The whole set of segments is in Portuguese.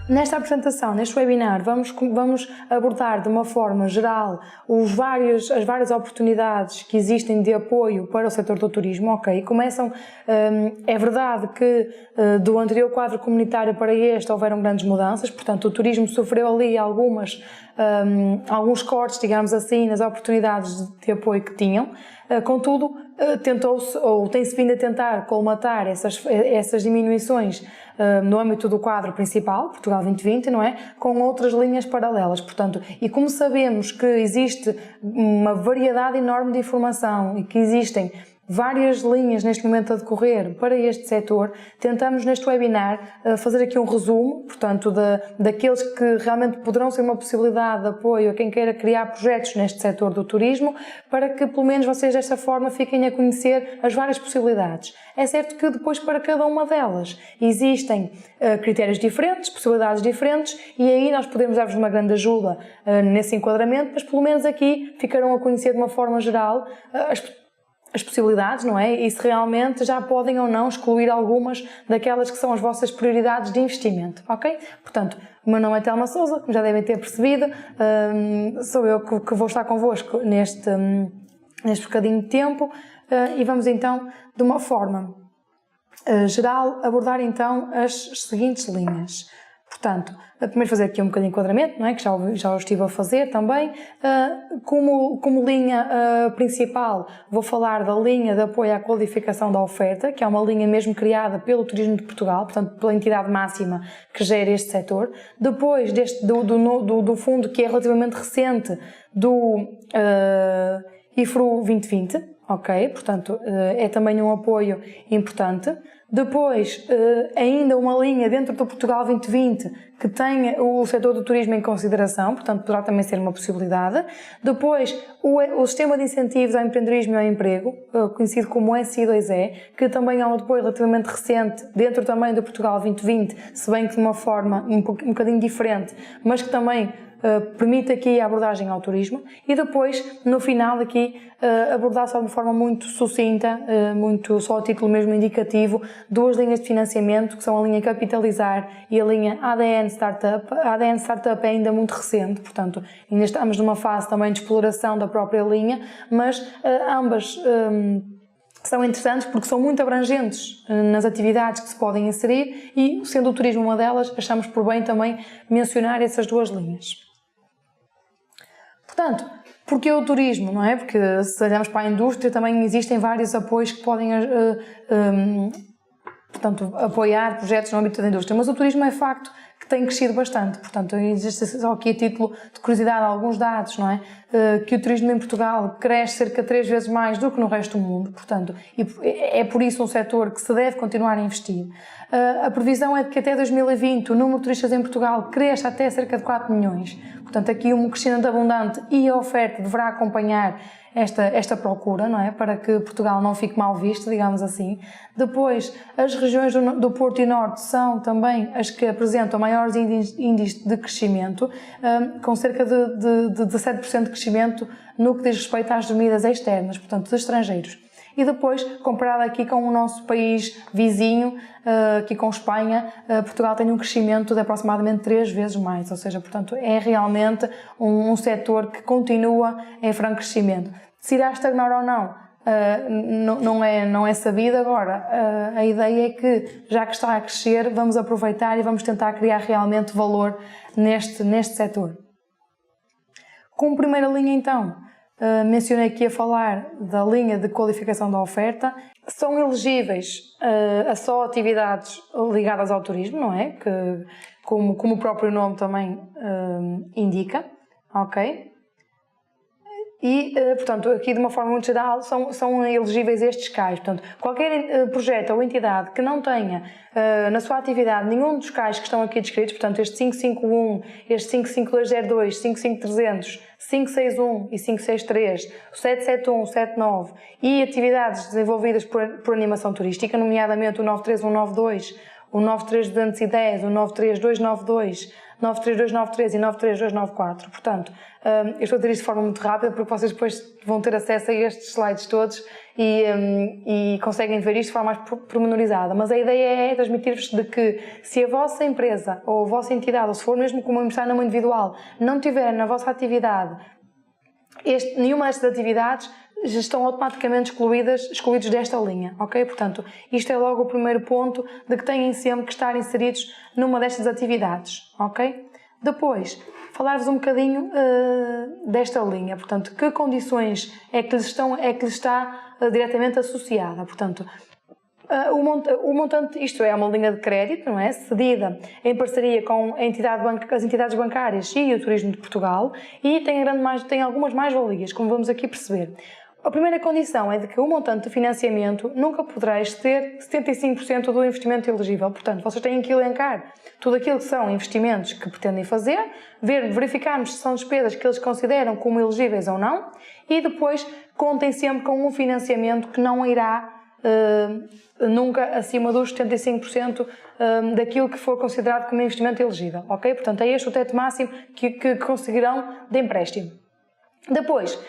Nesta apresentação, neste webinar, vamos abordar de uma forma geral as várias oportunidades que existem de apoio para o setor do turismo, ok? Começam, é verdade que do anterior quadro comunitário para este houveram grandes mudanças, portanto o turismo sofreu ali alguns cortes, digamos assim, nas oportunidades de apoio que tinham. Contudo, tentou-se, ou tem-se vindo a tentar colmatar essas diminuições no âmbito do quadro principal, Portugal 2020, não é? Com outras linhas paralelas, portanto, e como sabemos que existe uma variedade enorme de informação e que existem várias linhas neste momento a decorrer para este setor, tentamos neste webinar fazer aqui um resumo, portanto, daqueles que realmente poderão ser uma possibilidade de apoio a quem queira criar projetos neste setor do turismo, para que pelo menos vocês desta forma fiquem a conhecer as várias possibilidades. É certo que depois para cada uma delas existem critérios diferentes, possibilidades diferentes, e aí nós podemos dar-vos uma grande ajuda nesse enquadramento, mas pelo menos aqui ficarão a conhecer de uma forma geral as possibilidades, não é? E se realmente já podem ou não excluir algumas daquelas que são as vossas prioridades de investimento, ok? Portanto, o meu nome é Telma Sousa, como já devem ter percebido, sou eu que vou estar convosco neste bocadinho de tempo, e vamos então, de uma forma geral, abordar então as seguintes linhas. Portanto, primeiro fazer aqui um bocadinho de enquadramento, não é? Que já o estive a fazer também. Como linha principal, vou falar da linha de apoio à qualificação da oferta, que é uma linha mesmo criada pelo Turismo de Portugal, portanto, pela entidade máxima que gera este setor. Depois do fundo que é relativamente recente, do IFRU 2020, ok? Portanto, é também um apoio importante. Depois, ainda uma linha dentro do Portugal 2020 que tem o setor do turismo em consideração, portanto poderá também ser uma possibilidade. Depois, o sistema de incentivos ao empreendedorismo e ao emprego, conhecido como SI2E, que também é um apoio relativamente recente dentro também do Portugal 2020, se bem que de uma forma um bocadinho diferente, mas que também permite aqui a abordagem ao turismo. E depois, no final aqui, abordar só de uma forma muito sucinta, muito só a título mesmo indicativo, duas linhas de financiamento, que são a linha Capitalizar e a linha ADN Startup. A ADN Startup é ainda muito recente, portanto, ainda estamos numa fase também de exploração da própria linha, mas ambas são interessantes porque são muito abrangentes nas atividades que se podem inserir e, sendo o turismo uma delas, achamos por bem também mencionar essas duas linhas. Portanto, porque o turismo, não é? Porque se olharmos para a indústria também existem vários apoios que podem portanto, apoiar projetos no âmbito da indústria, mas o turismo é facto que tem crescido bastante, portanto existe só aqui a título de curiosidade alguns dados, não é? Que o turismo em Portugal cresce cerca de 3 vezes mais do que no resto do mundo, portanto, e é por isso um setor que se deve continuar a investir. A previsão é de que até 2020 o número de turistas em Portugal cresça até cerca de 4 milhões, portanto aqui um crescimento abundante e a oferta deverá acompanhar esta procura, não é? Para que Portugal não fique mal visto, digamos assim. Depois, as regiões do Porto e Norte são também as que apresentam maiores índices de crescimento, com cerca de 17% de crescimento no que diz respeito às dormidas externas, portanto, dos estrangeiros. E depois, comparado aqui com o nosso país vizinho, aqui com Espanha, Portugal tem um crescimento de aproximadamente 3 vezes mais, ou seja, portanto, é realmente um setor que continua em franco crescimento. Se irá estagnar ou não é sabido agora. A ideia é que, já que está a crescer, vamos aproveitar e vamos tentar criar realmente valor neste setor. Como primeira linha, então, mencionei aqui a falar da linha de qualificação da oferta. São elegíveis a só atividades ligadas ao turismo, não é? Que, como o próprio nome também indica, ok? E, portanto, aqui de uma forma muito geral são elegíveis estes CAIs. Portanto, qualquer projeto ou entidade que não tenha na sua atividade nenhum dos CAIs que estão aqui descritos, portanto, este 551, este 55202, 55300, 561 e 563, o 771, o 79 e atividades desenvolvidas por animação turística, nomeadamente o 93192, o 93210, o 93292, 93293 e 93294. Portanto, eu estou a dizer isto de forma muito rápida porque vocês depois vão ter acesso a estes slides todos e conseguem ver isto de forma mais pormenorizada. Mas a ideia é transmitir-vos de que se a vossa empresa ou a vossa entidade, ou se for mesmo como empresário numa individual, não tiver na vossa atividade nenhuma destas atividades, já estão automaticamente excluídos desta linha, ok? Portanto, isto é logo o primeiro ponto de que têm sempre que estar inseridos numa destas atividades, ok? Depois, falar-vos um bocadinho desta linha, portanto, que condições é que lhes está diretamente associada, portanto, o montante, isto é uma linha de crédito, não é? Cedida em parceria com as entidades bancárias e o Turismo de Portugal e tem algumas mais-valias, como vamos aqui perceber. A primeira condição é de que o montante de financiamento nunca poderá exceder 75% do investimento elegível. Portanto, vocês têm que elencar tudo aquilo que são investimentos que pretendem fazer, verificarmos se são despesas que eles consideram como elegíveis ou não e depois contem sempre com um financiamento que não irá nunca acima dos 75% daquilo que for considerado como investimento elegível, ok? Portanto, é este o teto máximo que conseguirão de empréstimo. Depois,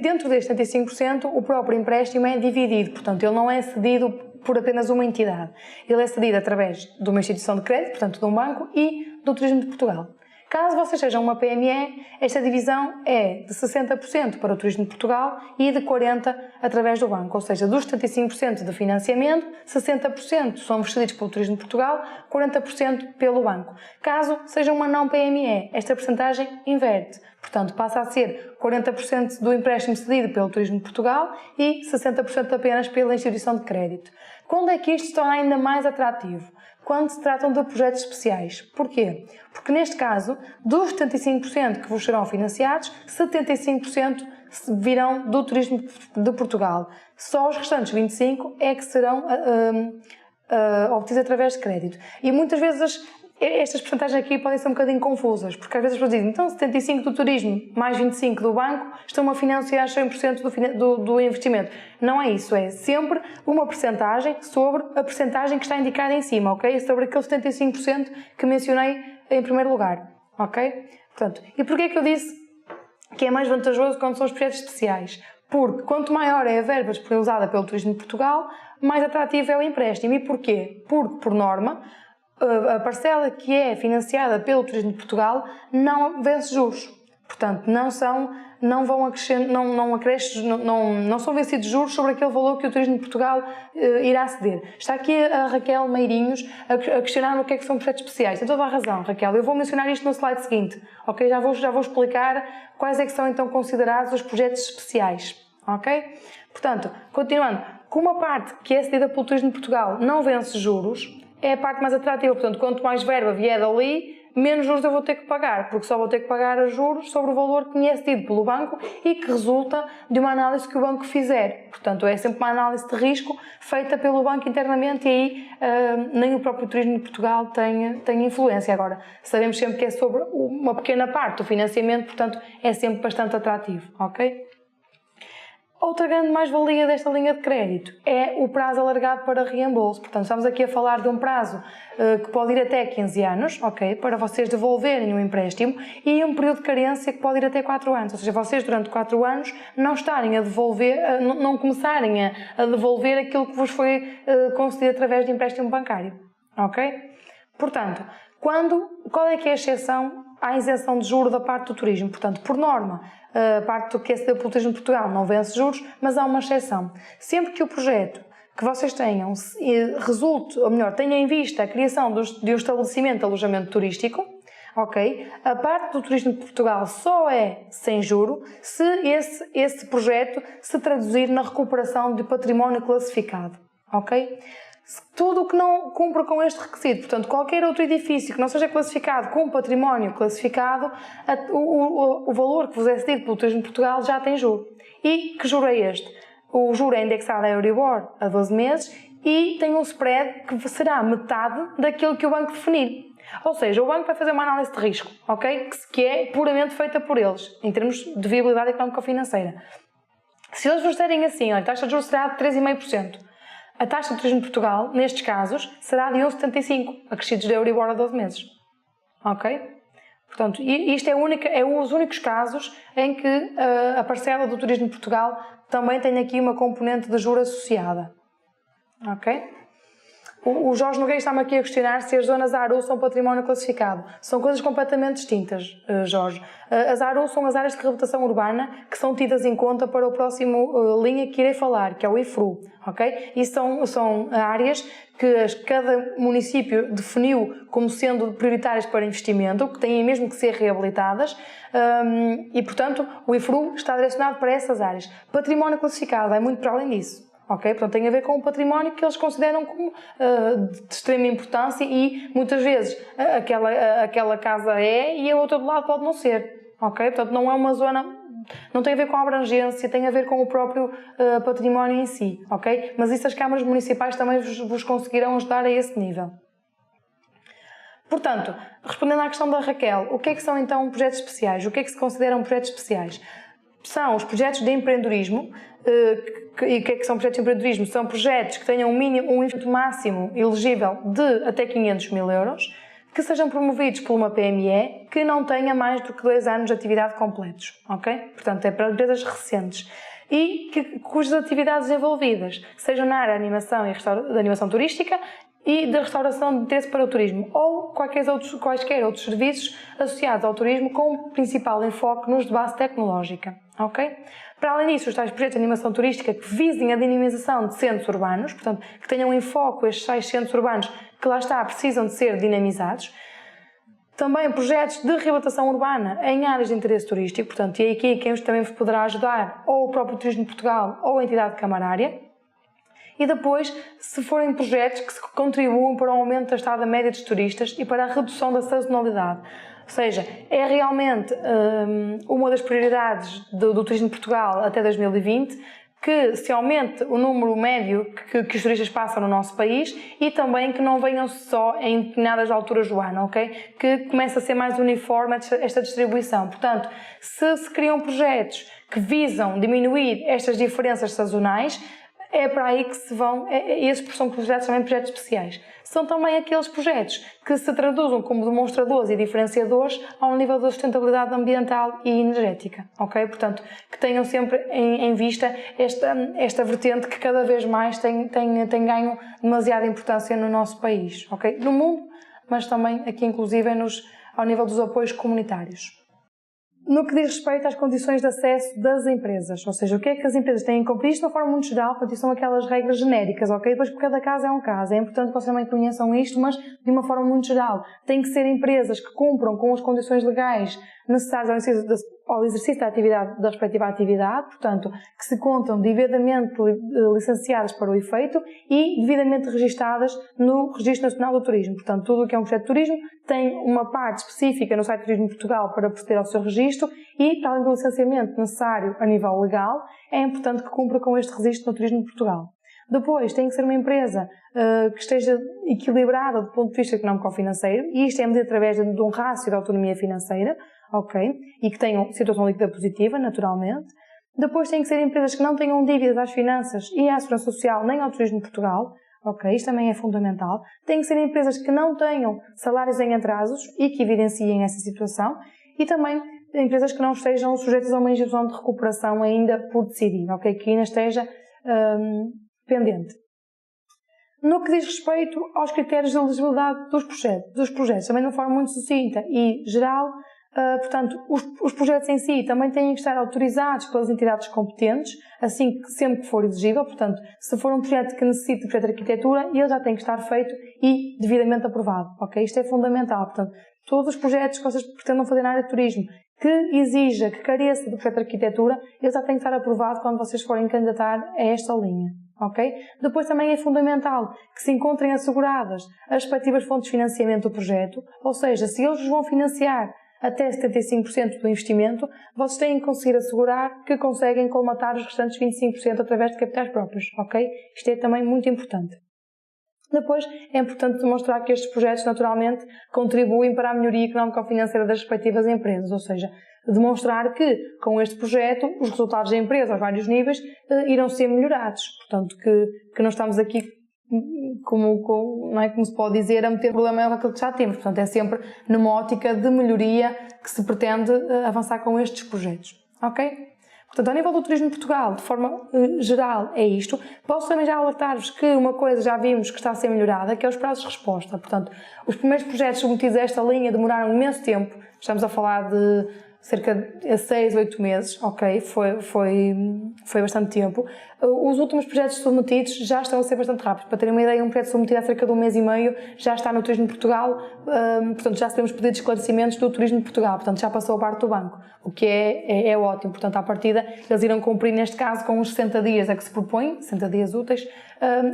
dentro deste 75%, o próprio empréstimo é dividido, portanto, ele não é cedido por apenas uma entidade. Ele é cedido através de uma instituição de crédito, portanto, de um banco e do Turismo de Portugal. Caso vocês sejam uma PME, esta divisão é de 60% para o Turismo de Portugal e de 40% através do banco, ou seja, dos 75% de financiamento, 60% são investidos pelo Turismo de Portugal, 40% pelo banco. Caso seja uma não PME, esta percentagem inverte, portanto passa a ser 40% do empréstimo cedido pelo Turismo de Portugal e 60% apenas pela instituição de crédito. Quando é que isto se torna ainda mais atrativo? Quando se tratam de projetos especiais. Porquê? Porque neste caso, dos 75% que vos serão financiados, 75% virão do Turismo de Portugal. Só os restantes 25% é que serão obtidos através de crédito. E muitas vezes estas percentagens aqui podem ser um bocadinho confusas, porque às vezes as pessoas dizem, então 75% do turismo mais 25% do banco estão a financiar 100% do investimento. Não é isso, é sempre uma percentagem sobre a percentagem que está indicada em cima, ok? Sobre aqueles 75% que mencionei em primeiro lugar, ok? Portanto, e porquê é que eu disse que é mais vantajoso quando são os projetos especiais? Porque quanto maior é a verba disponibilizada pelo Turismo de Portugal, mais atrativo é o empréstimo. E porquê? Porque, por norma, a parcela que é financiada pelo Turismo de Portugal não vence juros. Portanto, não são vencidos juros sobre aquele valor que o Turismo de Portugal irá ceder. Está aqui a Raquel Meirinhos a questionar o que é que são projetos especiais. Tem toda a razão, Raquel. Eu vou mencionar isto no slide seguinte. Ok? Já vou explicar quais é que são então considerados os projetos especiais. Ok? Portanto, continuando, como a parte que é cedida pelo Turismo de Portugal não vence juros, é a parte mais atrativa. Portanto, quanto mais verba vier dali, menos juros eu vou ter que pagar, porque só vou ter que pagar os juros sobre o valor que me é cedido pelo banco e que resulta de uma análise que o banco fizer. Portanto, é sempre uma análise de risco feita pelo banco internamente e aí nem o próprio Turismo de Portugal tem influência. Agora, sabemos sempre que é sobre uma pequena parte do financiamento, portanto, é sempre bastante atrativo, ok? Outra grande mais-valia desta linha de crédito é o prazo alargado para reembolso. Portanto, estamos aqui a falar de um prazo que pode ir até 15 anos, ok, para vocês devolverem o empréstimo e um período de carência que pode ir até 4 anos. Ou seja, vocês durante 4 anos não estarem a devolver, não começarem a devolver aquilo que vos foi concedido através de empréstimo bancário, ok? Portanto, qual é que é a exceção à isenção de juros da parte do turismo? Portanto, por norma, a parte do que é cedido pelo Turismo de Portugal não vence juros, mas há uma exceção. Sempre que o projeto que vocês tenham resulte, ou melhor, tenha em vista a criação de um estabelecimento de alojamento turístico, ok? A parte do Turismo de Portugal só é sem juro se esse projeto se traduzir na recuperação de património classificado, ok? Tudo o que não cumpra com este requisito, portanto, qualquer outro edifício que não seja classificado com património classificado, o valor que vos é cedido pelo Turismo de Portugal já tem juro. E que juro é este? O juro é indexado a Euribor a 12 meses e tem um spread que será metade daquilo que o banco definir. Ou seja, o banco vai fazer uma análise de risco, ok? Que é puramente feita por eles, em termos de viabilidade económica ou financeira. Se eles vos disserem assim, olha, a taxa de juros será de 3,5%, a taxa de Turismo de Portugal, nestes casos, será de 1,75%, acrescidos de Euribor a 12 meses. ok? Portanto, isto é os únicos casos em que a parcela do Turismo de Portugal também tem aqui uma componente de juros associada, ok? O Jorge Nogueira está-me aqui a questionar se as zonas ARU são património classificado. São coisas completamente distintas, Jorge. As ARU são as áreas de reabilitação urbana que são tidas em conta para o próximo linha que irei falar, que é o IFRU, ok? E são áreas que cada município definiu como sendo prioritárias para investimento, que têm mesmo que ser reabilitadas, e, portanto, o IFRU está direcionado para essas áreas. Património classificado vai muito para além disso. Ok? Portanto, tem a ver com o património que eles consideram como de extrema importância e muitas vezes aquela casa é e a outra do lado pode não ser. Ok? Portanto, não é uma zona, não tem a ver com a abrangência, tem a ver com o próprio património em si. Ok? Mas isso as câmaras municipais também vos conseguirão ajudar a esse nível. Portanto, respondendo à questão da Raquel, o que é que são então projetos especiais? O que é que se consideram projetos especiais? São os projetos de empreendedorismo. E o que é que são projetos de empreendedorismo? São projetos que tenham um investimento máximo elegível de até 500 mil euros, que sejam promovidos por uma PME que não tenha mais do que 2 anos de atividade completos, ok? Portanto, é para empresas recentes. E cujas atividades envolvidas sejam na área de animação da animação turística e da restauração de interesse para o turismo, ou quaisquer outros serviços associados ao turismo com principal enfoque nos de base tecnológica, ok? Para além disso, os tais projetos de animação turística que visem a dinamização de centros urbanos, portanto, que tenham em foco estes 6 centros urbanos que lá está, precisam de ser dinamizados. Também projetos de reabilitação urbana em áreas de interesse turístico, portanto, e aqui quem também vos poderá ajudar, ou o próprio Turismo de Portugal, ou a entidade camarária. E depois, se forem projetos que contribuem para o aumento da estada média dos turistas e para a redução da sazonalidade. Ou seja, é realmente uma das prioridades do Turismo de Portugal até 2020 que se aumente o número médio que os turistas passam no nosso país e também que não venham só em determinadas alturas do ano, ok? Que comece a ser mais uniforme esta distribuição. Portanto, se criam projetos que visam diminuir estas diferenças sazonais, é para aí que se vão, esses são projetos também projetos especiais. São também aqueles projetos que se traduzem como demonstradores e diferenciadores ao nível da sustentabilidade ambiental e energética, ok? Portanto, que tenham sempre em vista esta vertente que cada vez mais tem ganho demasiada importância no nosso país, ok? No mundo, mas também aqui inclusive ao nível dos apoios comunitários. No que diz respeito às condições de acesso das empresas, ou seja, o que é que as empresas têm que cumprir, isto de uma forma muito geral, portanto, são aquelas regras genéricas, ok? Depois, por cada caso é um caso, é importante que vocês também conheçam isto, mas de uma forma muito geral. Têm que ser empresas que cumpram com as condições legais necessárias ao exercício da respectiva atividade, portanto, que se contam devidamente licenciadas para o efeito e devidamente registadas no Registro Nacional do Turismo. Portanto, tudo o que é um projeto de turismo tem uma parte específica no site do Turismo de Portugal para proceder ao seu registro e, para além do licenciamento necessário a nível legal, é importante que cumpra com este registro no Turismo de Portugal. Depois, tem que ser uma empresa que esteja equilibrada do ponto de vista económico-financeiro, e isto é medido através de um rácio de autonomia financeira, ok? E que tenham situação líquida positiva, naturalmente. Depois, tem que ser empresas que não tenham dívidas às finanças e à segurança social nem ao Turismo de Portugal, ok? Isto também é fundamental. Tem que ser empresas que não tenham salários em atrasos e que evidenciem essa situação. E também empresas que não estejam sujeitas a uma injeção de recuperação ainda por decidir, ok? Que ainda esteja pendente. No que diz respeito aos critérios de elegibilidade dos projetos, também de uma forma muito sucinta e geral, portanto, os projetos em si também têm que estar autorizados pelas entidades competentes, assim que sempre que for exigível. Portanto, se for um projeto que necessite de projeto de arquitetura, ele já tem que estar feito e devidamente aprovado, ok? Isto é fundamental. Portanto, todos os projetos que vocês pretendam fazer na área de turismo que exija, que careça de projeto de arquitetura, ele já tem que estar aprovado quando vocês forem candidatar a esta linha. Okay? Depois também é fundamental que se encontrem asseguradas as respectivas fontes de financiamento do projeto, ou seja, se eles vão financiar até 75% do investimento, vocês têm que conseguir assegurar que conseguem colmatar os restantes 25% através de capitais próprios, ok? Isto é também muito importante. Depois, é importante demonstrar que estes projetos, naturalmente, contribuem para a melhoria económico-financeira das respectivas empresas, ou seja, demonstrar que, com este projeto, os resultados da empresa, aos vários níveis, irão ser melhorados. Portanto, que não estamos aqui não é como se pode dizer, a meter problema maior que aquilo que já temos. Portanto, é sempre numa ótica de melhoria que se pretende avançar com estes projetos. Ok? Portanto, ao nível do turismo de Portugal, de forma geral, é isto. Posso também já alertar-vos que uma coisa já vimos que está a ser melhorada, que é os prazos de resposta. Portanto, os primeiros projetos submetidos a esta linha demoraram imenso tempo. Estamos a falar de cerca de 6, 8 meses, ok? Foi bastante tempo. Os últimos projetos submetidos já estão a ser bastante rápidos. Para terem uma ideia, um projeto submetido há cerca de 1 mês e meio já está no Turismo de Portugal, portanto já recebemos pedidos de esclarecimentos do Turismo de Portugal, portanto já passou a parte do banco, o que é ótimo. Portanto, à partida, eles irão cumprir neste caso com os 60 dias a que se propõe, 60 dias úteis,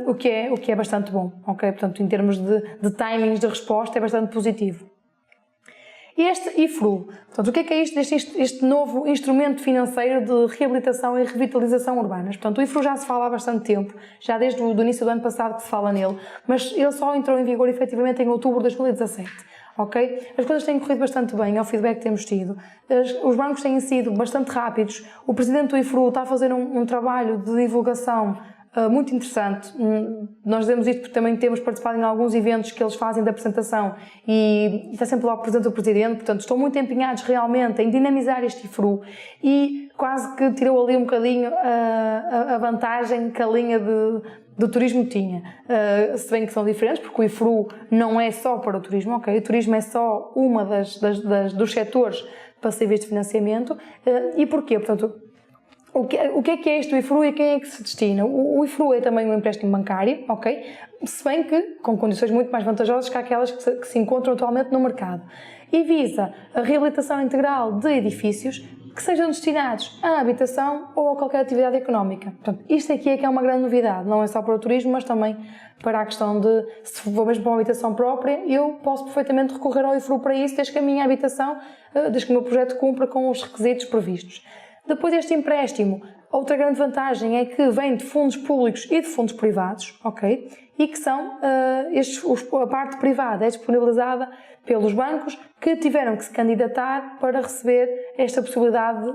o que é bastante bom, ok? Portanto, em termos de timings de resposta, é bastante positivo. Este IFRU, portanto, o que é isto? Este novo instrumento financeiro de reabilitação e revitalização urbanas. Portanto, o IFRU já se fala há bastante tempo, já desde o início do ano passado que se fala nele, mas ele só entrou em vigor efetivamente em outubro de 2017. Ok? As coisas têm corrido bastante bem, ao feedback que temos tido. Os bancos têm sido bastante rápidos. O presidente do IFRU está a fazer um trabalho de divulgação muito interessante. Nós dizemos isto porque também temos participado em alguns eventos que eles fazem de apresentação e está sempre lá presente o Presidente, portanto estão muito empenhados realmente em dinamizar este IFRU e quase que tirou ali um bocadinho a vantagem que a linha do turismo tinha. Se bem que são diferentes, porque o IFRU não é só para o turismo, ok? O turismo é só uma dos setores passíveis de financiamento. E porquê? Portanto, o que é este IFRU e a quem é que se destina? O IFRU é também um empréstimo bancário, ok? Se bem que com condições muito mais vantajosas que aquelas que se encontram atualmente no mercado. E visa a reabilitação integral de edifícios que sejam destinados à habitação ou a qualquer atividade económica. Portanto, isto aqui é que é uma grande novidade, não é só para o turismo, mas também para a questão de, se for mesmo para uma habitação própria, eu posso perfeitamente recorrer ao IFRU para isso, desde que a minha habitação, desde que o meu projeto cumpra com os requisitos previstos. Depois deste empréstimo, outra grande vantagem é que vem de fundos públicos e de fundos privados, ok? E que são, a parte privada é disponibilizada pelos bancos que tiveram que se candidatar para receber esta possibilidade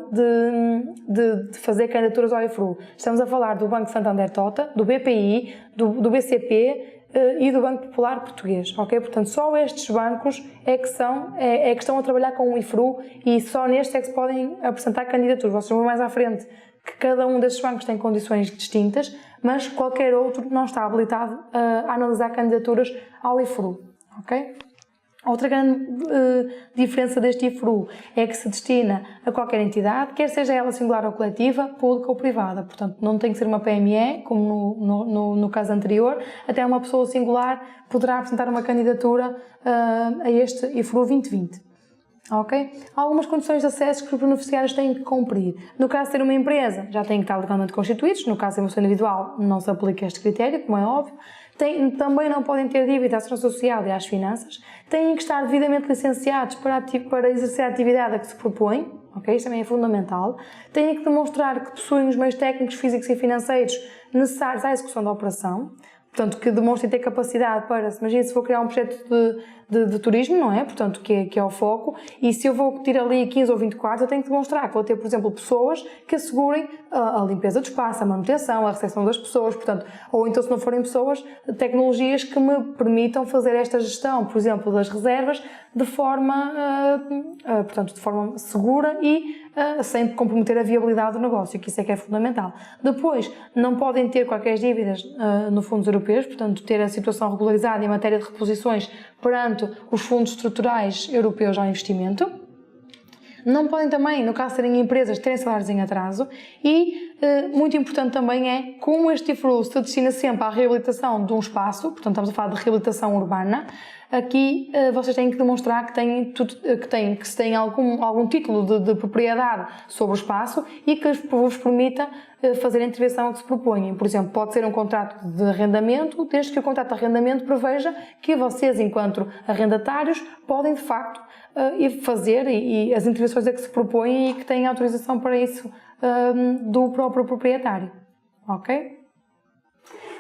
de fazer candidaturas ao IFRU. Estamos a falar do Banco Santander Tota, do BPI, do BCP, e do Banco Popular Português, ok? Portanto, só estes bancos é que estão a trabalhar com o IFRU e só nestes é que se podem apresentar candidaturas. Vocês vão mais à frente que cada um destes bancos tem condições distintas, mas qualquer outro não está habilitado a analisar candidaturas ao IFRU, ok? Outra grande diferença deste IFRU é que se destina a qualquer entidade, quer seja ela singular ou coletiva, pública ou privada. Portanto, não tem que ser uma PME, como no caso anterior, até uma pessoa singular poderá apresentar uma candidatura a este IFRU 2020. Ok? Há algumas condições de acesso que os beneficiários têm que cumprir. No caso de ser uma empresa, já têm que estar legalmente constituídos. No caso de ser uma pessoa individual, não se aplica este critério, como é óbvio. Também não podem ter dívida à segurança social e às finanças. Têm que estar devidamente licenciados para exercer a atividade a que se propõe. Ok? Isto também é fundamental. Têm que demonstrar que possuem os meios técnicos, físicos e financeiros necessários à execução da operação. Portanto, que demonstrem ter capacidade para, imagina se vou criar um projeto de turismo, não é? Portanto, que é o foco, e se eu vou ter ali 15 ou 20 quartos, eu tenho que demonstrar que vou ter, por exemplo, pessoas que assegurem a limpeza do espaço, a manutenção, a recepção das pessoas, portanto, ou então se não forem pessoas, tecnologias que me permitam fazer esta gestão, por exemplo, das reservas, de forma segura e sem comprometer a viabilidade do negócio, que isso é que é fundamental. Depois, não podem ter qualquer dívidas no fundos europeus, portanto, ter a situação regularizada em matéria de reposições perante os fundos estruturais europeus ao investimento. Não podem também, no caso de serem empresas, terem salários em atraso e, muito importante também é, como este IFRU se destina sempre à reabilitação de um espaço, portanto estamos a falar de reabilitação urbana, aqui vocês têm que demonstrar que se têm algum título de propriedade sobre o espaço e que vos permita fazer a intervenção que se propõem. Por exemplo, pode ser um contrato de arrendamento, desde que o contrato de arrendamento preveja que vocês, enquanto arrendatários, podem de facto fazer e as intervenções a que se propõem e que têm autorização para isso do próprio proprietário. Ok?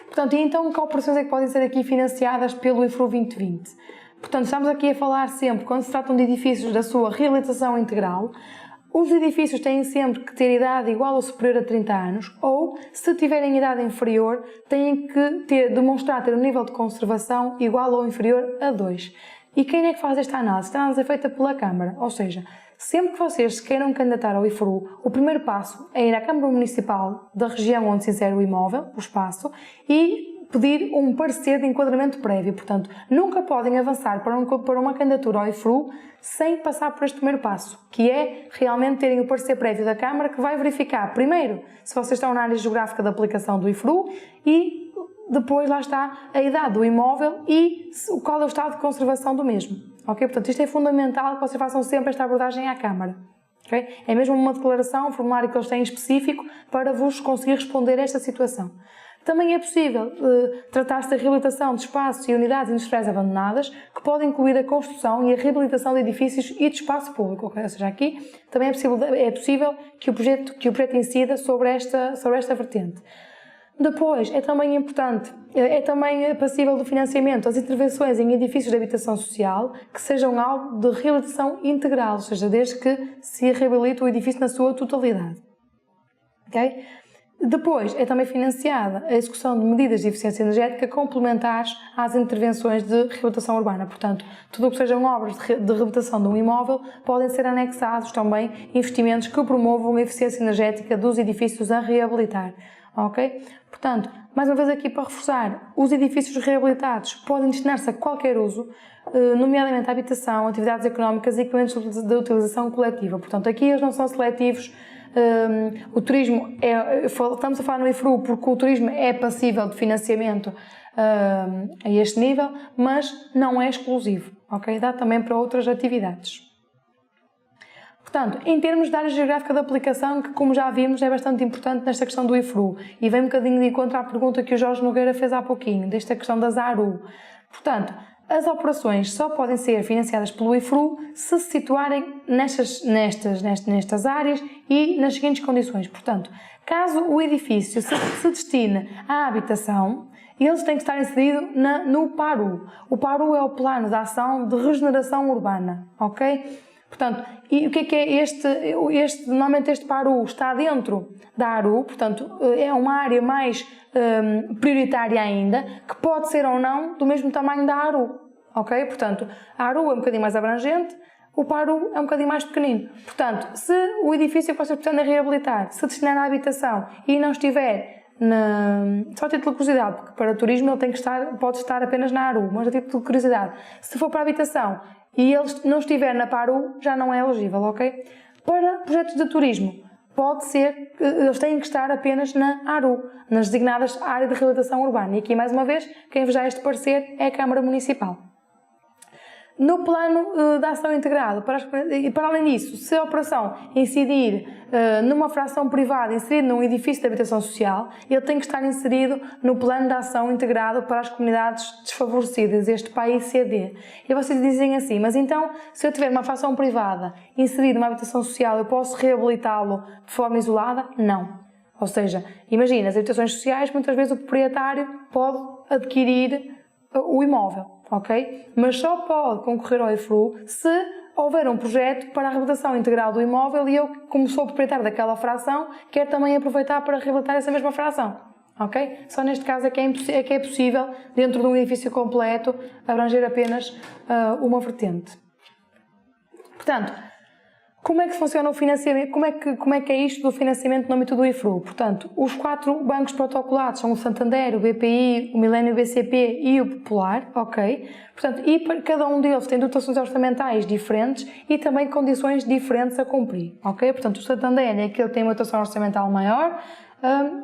Portanto, e então que operações é que podem ser aqui financiadas pelo IFRU 2020? Portanto, estamos aqui a falar sempre, quando se tratam de edifícios, da sua realização integral. Os edifícios têm sempre que ter idade igual ou superior a 30 anos ou, se tiverem idade inferior, têm que demonstrar ter um nível de conservação igual ou inferior a 2. E quem é que faz esta análise? Esta análise é feita pela Câmara, ou seja, sempre que vocês se queiram candidatar ao IFRU, o primeiro passo é ir à Câmara Municipal da região onde se insere o imóvel, o espaço, e pedir um parecer de enquadramento prévio. Portanto, nunca podem avançar para uma candidatura ao IFRU sem passar por este primeiro passo, que é realmente terem o parecer prévio da Câmara, que vai verificar, primeiro, se vocês estão na área geográfica da aplicação do IFRU e depois lá está a idade do imóvel e qual é o estado de conservação do mesmo. Ok? Portanto, isto é fundamental que vocês façam sempre esta abordagem à Câmara. Okay? É mesmo uma declaração, um formulário que eles têm específico para vos conseguir responder a esta situação. Também é possível tratar-se da reabilitação de espaços e unidades industriais abandonadas, que podem incluir a construção e a reabilitação de edifícios e de espaço público. Okay? Ou seja, aqui também é possível que o projeto incida sobre esta vertente. Depois, é também importante, é também passível do financiamento as intervenções em edifícios de habitação social que sejam alvo de reabilitação integral, ou seja, desde que se reabilite o edifício na sua totalidade. Okay? Depois, é também financiada a execução de medidas de eficiência energética complementares às intervenções de reabilitação urbana. Portanto, tudo o que sejam obras de reabilitação de um imóvel podem ser anexados também investimentos que promovam a eficiência energética dos edifícios a reabilitar. Ok? Portanto, mais uma vez aqui para reforçar, os edifícios reabilitados podem destinar-se a qualquer uso, nomeadamente a habitação, atividades económicas e equipamentos de utilização coletiva. Portanto, aqui eles não são seletivos. O turismo, estamos a falar no IFRU porque o turismo é passível de financiamento a este nível, mas não é exclusivo, ok? Dá também para outras atividades. Portanto, em termos de área geográfica de aplicação, que como já vimos é bastante importante nesta questão do IFRU, e vem um bocadinho de encontro à pergunta que o Jorge Nogueira fez há pouquinho, desta questão das ARU. Portanto, as operações só podem ser financiadas pelo IFRU se se situarem nestas áreas e nas seguintes condições. Portanto, caso o edifício se destine à habitação, eles têm que estar inseridos no PARU. O PARU é o Plano de Ação de Regeneração Urbana, ok? Portanto, e o que é normalmente este PARU está dentro da ARU, portanto, é uma área mais prioritária ainda, que pode ser ou não do mesmo tamanho da ARU, ok? Portanto, a ARU é um bocadinho mais abrangente, o PARU é um bocadinho mais pequenino. Portanto, se o edifício que vocês pretendem reabilitar se destinar à habitação e não estiver só a título de curiosidade, porque para turismo ele pode estar apenas na ARU, mas a título de curiosidade, se for para a habitação e ele não estiver na PARU, já não é elegível, ok? Para projetos de turismo, pode ser que eles têm que estar apenas na ARU, nas designadas Área de Reabilitação Urbana. E aqui, mais uma vez, quem vos dá este parecer é a Câmara Municipal. No plano de ação integrado, para além disso, se a operação incidir numa fração privada inserida num edifício de habitação social, ele tem que estar inserido no plano de ação integrado para as comunidades desfavorecidas, este PAICD. E vocês dizem assim, mas então, se eu tiver uma fração privada inserida numa habitação social, eu posso reabilitá-lo de forma isolada? Não. Ou seja, imagina, as habitações sociais, muitas vezes o proprietário pode adquirir o imóvel. Ok? Mas só pode concorrer ao IFRU se houver um projeto para a reabilitação integral do imóvel e eu, como sou proprietário daquela fração, quero também aproveitar para reabilitar essa mesma fração. Ok? Só neste caso é que é possível, dentro de um edifício completo, abranger apenas uma vertente. Portanto, como é que funciona o financiamento? Como é que é isto do financiamento no âmbito do IFRU? Portanto, os 4 bancos protocolados são o Santander, o BPI, o Milênio BCP e o Popular, ok? Portanto, e para cada um deles tem dotações orçamentais diferentes e também condições diferentes a cumprir, ok? Portanto, o Santander é aquele que tem uma dotação orçamental maior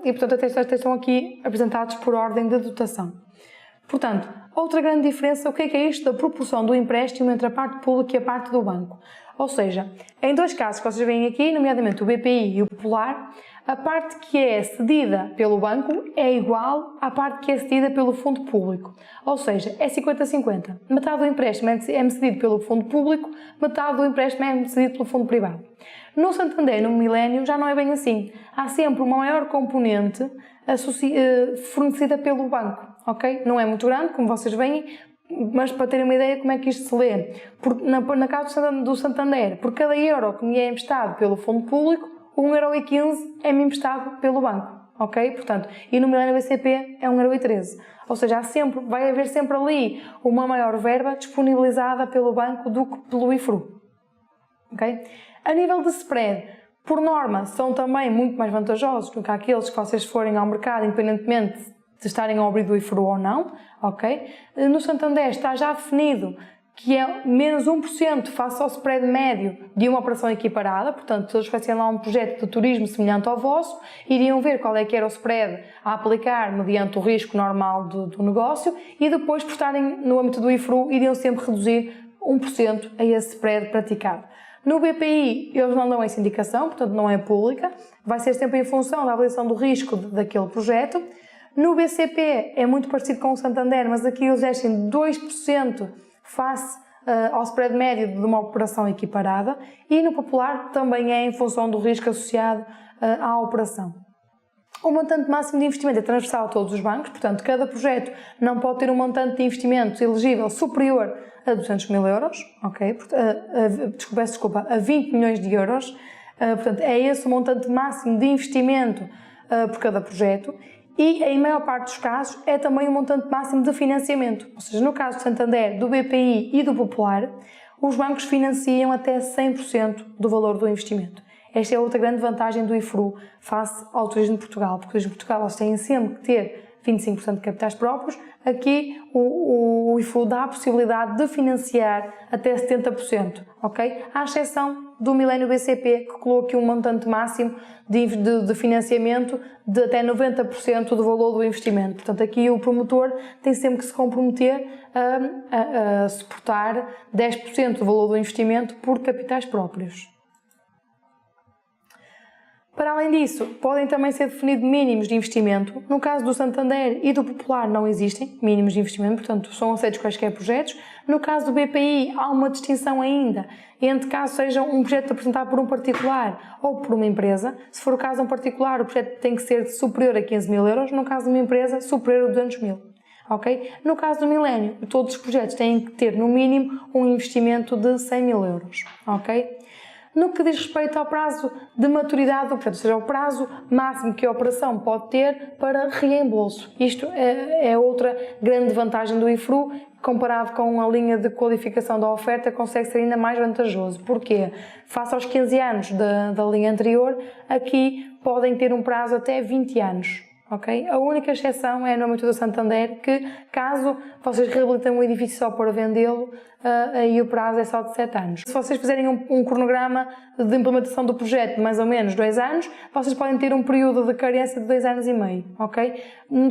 e, portanto, até estão aqui apresentados por ordem de dotação. Portanto, outra grande diferença, o que é isto da proporção do empréstimo entre a parte pública e a parte do banco? Ou seja, em 2 casos que vocês veem aqui, nomeadamente o BPI e o Popular, a parte que é cedida pelo banco é igual à parte que é cedida pelo fundo público. Ou seja, é 50-50. Metade do empréstimo é cedido pelo fundo público, metade do empréstimo é cedido pelo fundo privado. No Santander e no Milênio já não é bem assim. Há sempre uma maior componente fornecida pelo banco, ok? Não é muito grande, como vocês veem, Mas para terem uma ideia como é que isto se lê, na casa do Santander, por cada euro que me é emprestado pelo fundo público, 1,15€ é-me emprestado pelo banco, ok? Portanto, e no Milênio BCP é 1,13€. Ou seja, vai haver sempre ali uma maior verba disponibilizada pelo banco do que pelo IFRU, ok? A nível de spread, por norma, são também muito mais vantajosos do que aqueles que vocês forem ao mercado, independentemente de estarem ao abrir do IFRU ou não, ok? No Santander está já definido que é menos 1% face ao spread médio de uma operação equiparada, portanto, se eles tivessem lá um projeto de turismo semelhante ao vosso, iriam ver qual é que era o spread a aplicar mediante o risco normal do negócio e depois, por estarem no âmbito do IFRU, iriam sempre reduzir 1% a esse spread praticado. No BPI, eles não dão essa indicação, portanto, não é pública, vai ser sempre em função da avaliação do risco daquele projeto. No BCP é muito parecido com o Santander, mas aqui eles descem 2% face ao spread médio de uma operação equiparada e no Popular também é em função do risco associado à operação. O montante máximo de investimento é transversal a todos os bancos, portanto, cada projeto não pode ter um montante de investimento elegível superior a 200 mil euros, ok? Desculpa, a 20 milhões de euros, portanto, é esse o montante máximo de investimento por cada projeto. E, em maior parte dos casos, é também o montante máximo de financiamento. Ou seja, no caso do Santander, do BPI e do Popular, os bancos financiam até 100% do valor do investimento. Esta é outra grande vantagem do IFRU face ao Turismo de Portugal, porque o Turismo de Portugal eles têm sempre que ter 25% de capitais próprios. Aqui o IFRU dá a possibilidade de financiar até 70%, ok? À exceção do Milênio BCP, que colocou aqui um montante máximo de financiamento de até 90% do valor do investimento. Portanto, aqui o promotor tem sempre que se comprometer a suportar 10% do valor do investimento por capitais próprios. Para além disso, podem também ser definidos mínimos de investimento. No caso do Santander e do Popular não existem mínimos de investimento, portanto são aceitos quaisquer projetos. No caso do BPI há uma distinção ainda entre caso seja um projeto apresentado por um particular ou por uma empresa. Se for o caso de um particular, o projeto tem que ser superior a 15 mil euros, no caso de uma empresa, superior a 200 mil. Okay? No caso do Milênio, todos os projetos têm que ter no mínimo um investimento de 100 mil euros. Okay? No que diz respeito ao prazo de maturidade do projeto, ou seja, o prazo máximo que a operação pode ter para reembolso. Isto é outra grande vantagem do IFRU, comparado com a linha de qualificação da oferta, consegue ser ainda mais vantajoso. Porquê? Face aos 15 anos da linha anterior, aqui podem ter um prazo até 20 anos. Okay? A única exceção é no âmbito do Santander, que caso vocês reabilitem um edifício só para vendê-lo, aí o prazo é só de 7 anos. Se vocês fizerem um cronograma de implementação do projeto de mais ou menos 2 anos, vocês podem ter um período de carência de 2 anos e meio, ok?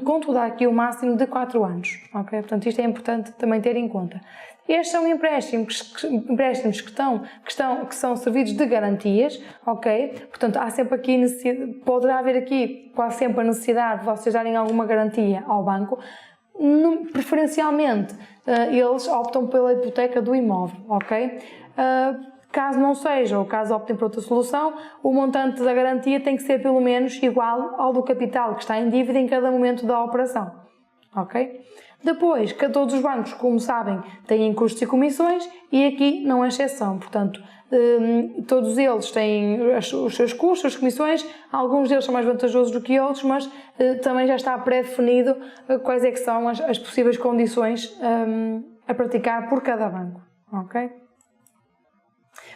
Contudo, há aqui o máximo de 4 anos, ok? Portanto, isto é importante também ter em conta. Estes são empréstimos que são servidos de garantias, ok? Portanto, há sempre aqui poderá haver aqui quase sempre a necessidade de vocês darem alguma garantia ao banco. Preferencialmente, eles optam pela hipoteca do imóvel, ok? Caso não seja, ou caso optem por outra solução, o montante da garantia tem que ser pelo menos igual ao do capital que está em dívida em cada momento da operação, ok? Depois, que todos os bancos, como sabem, têm custos e comissões e aqui não é exceção. Portanto, todos eles têm os seus custos, as comissões, alguns deles são mais vantajosos do que outros, mas também já está pré-definido quais é que são as possíveis condições a praticar por cada banco. Ok?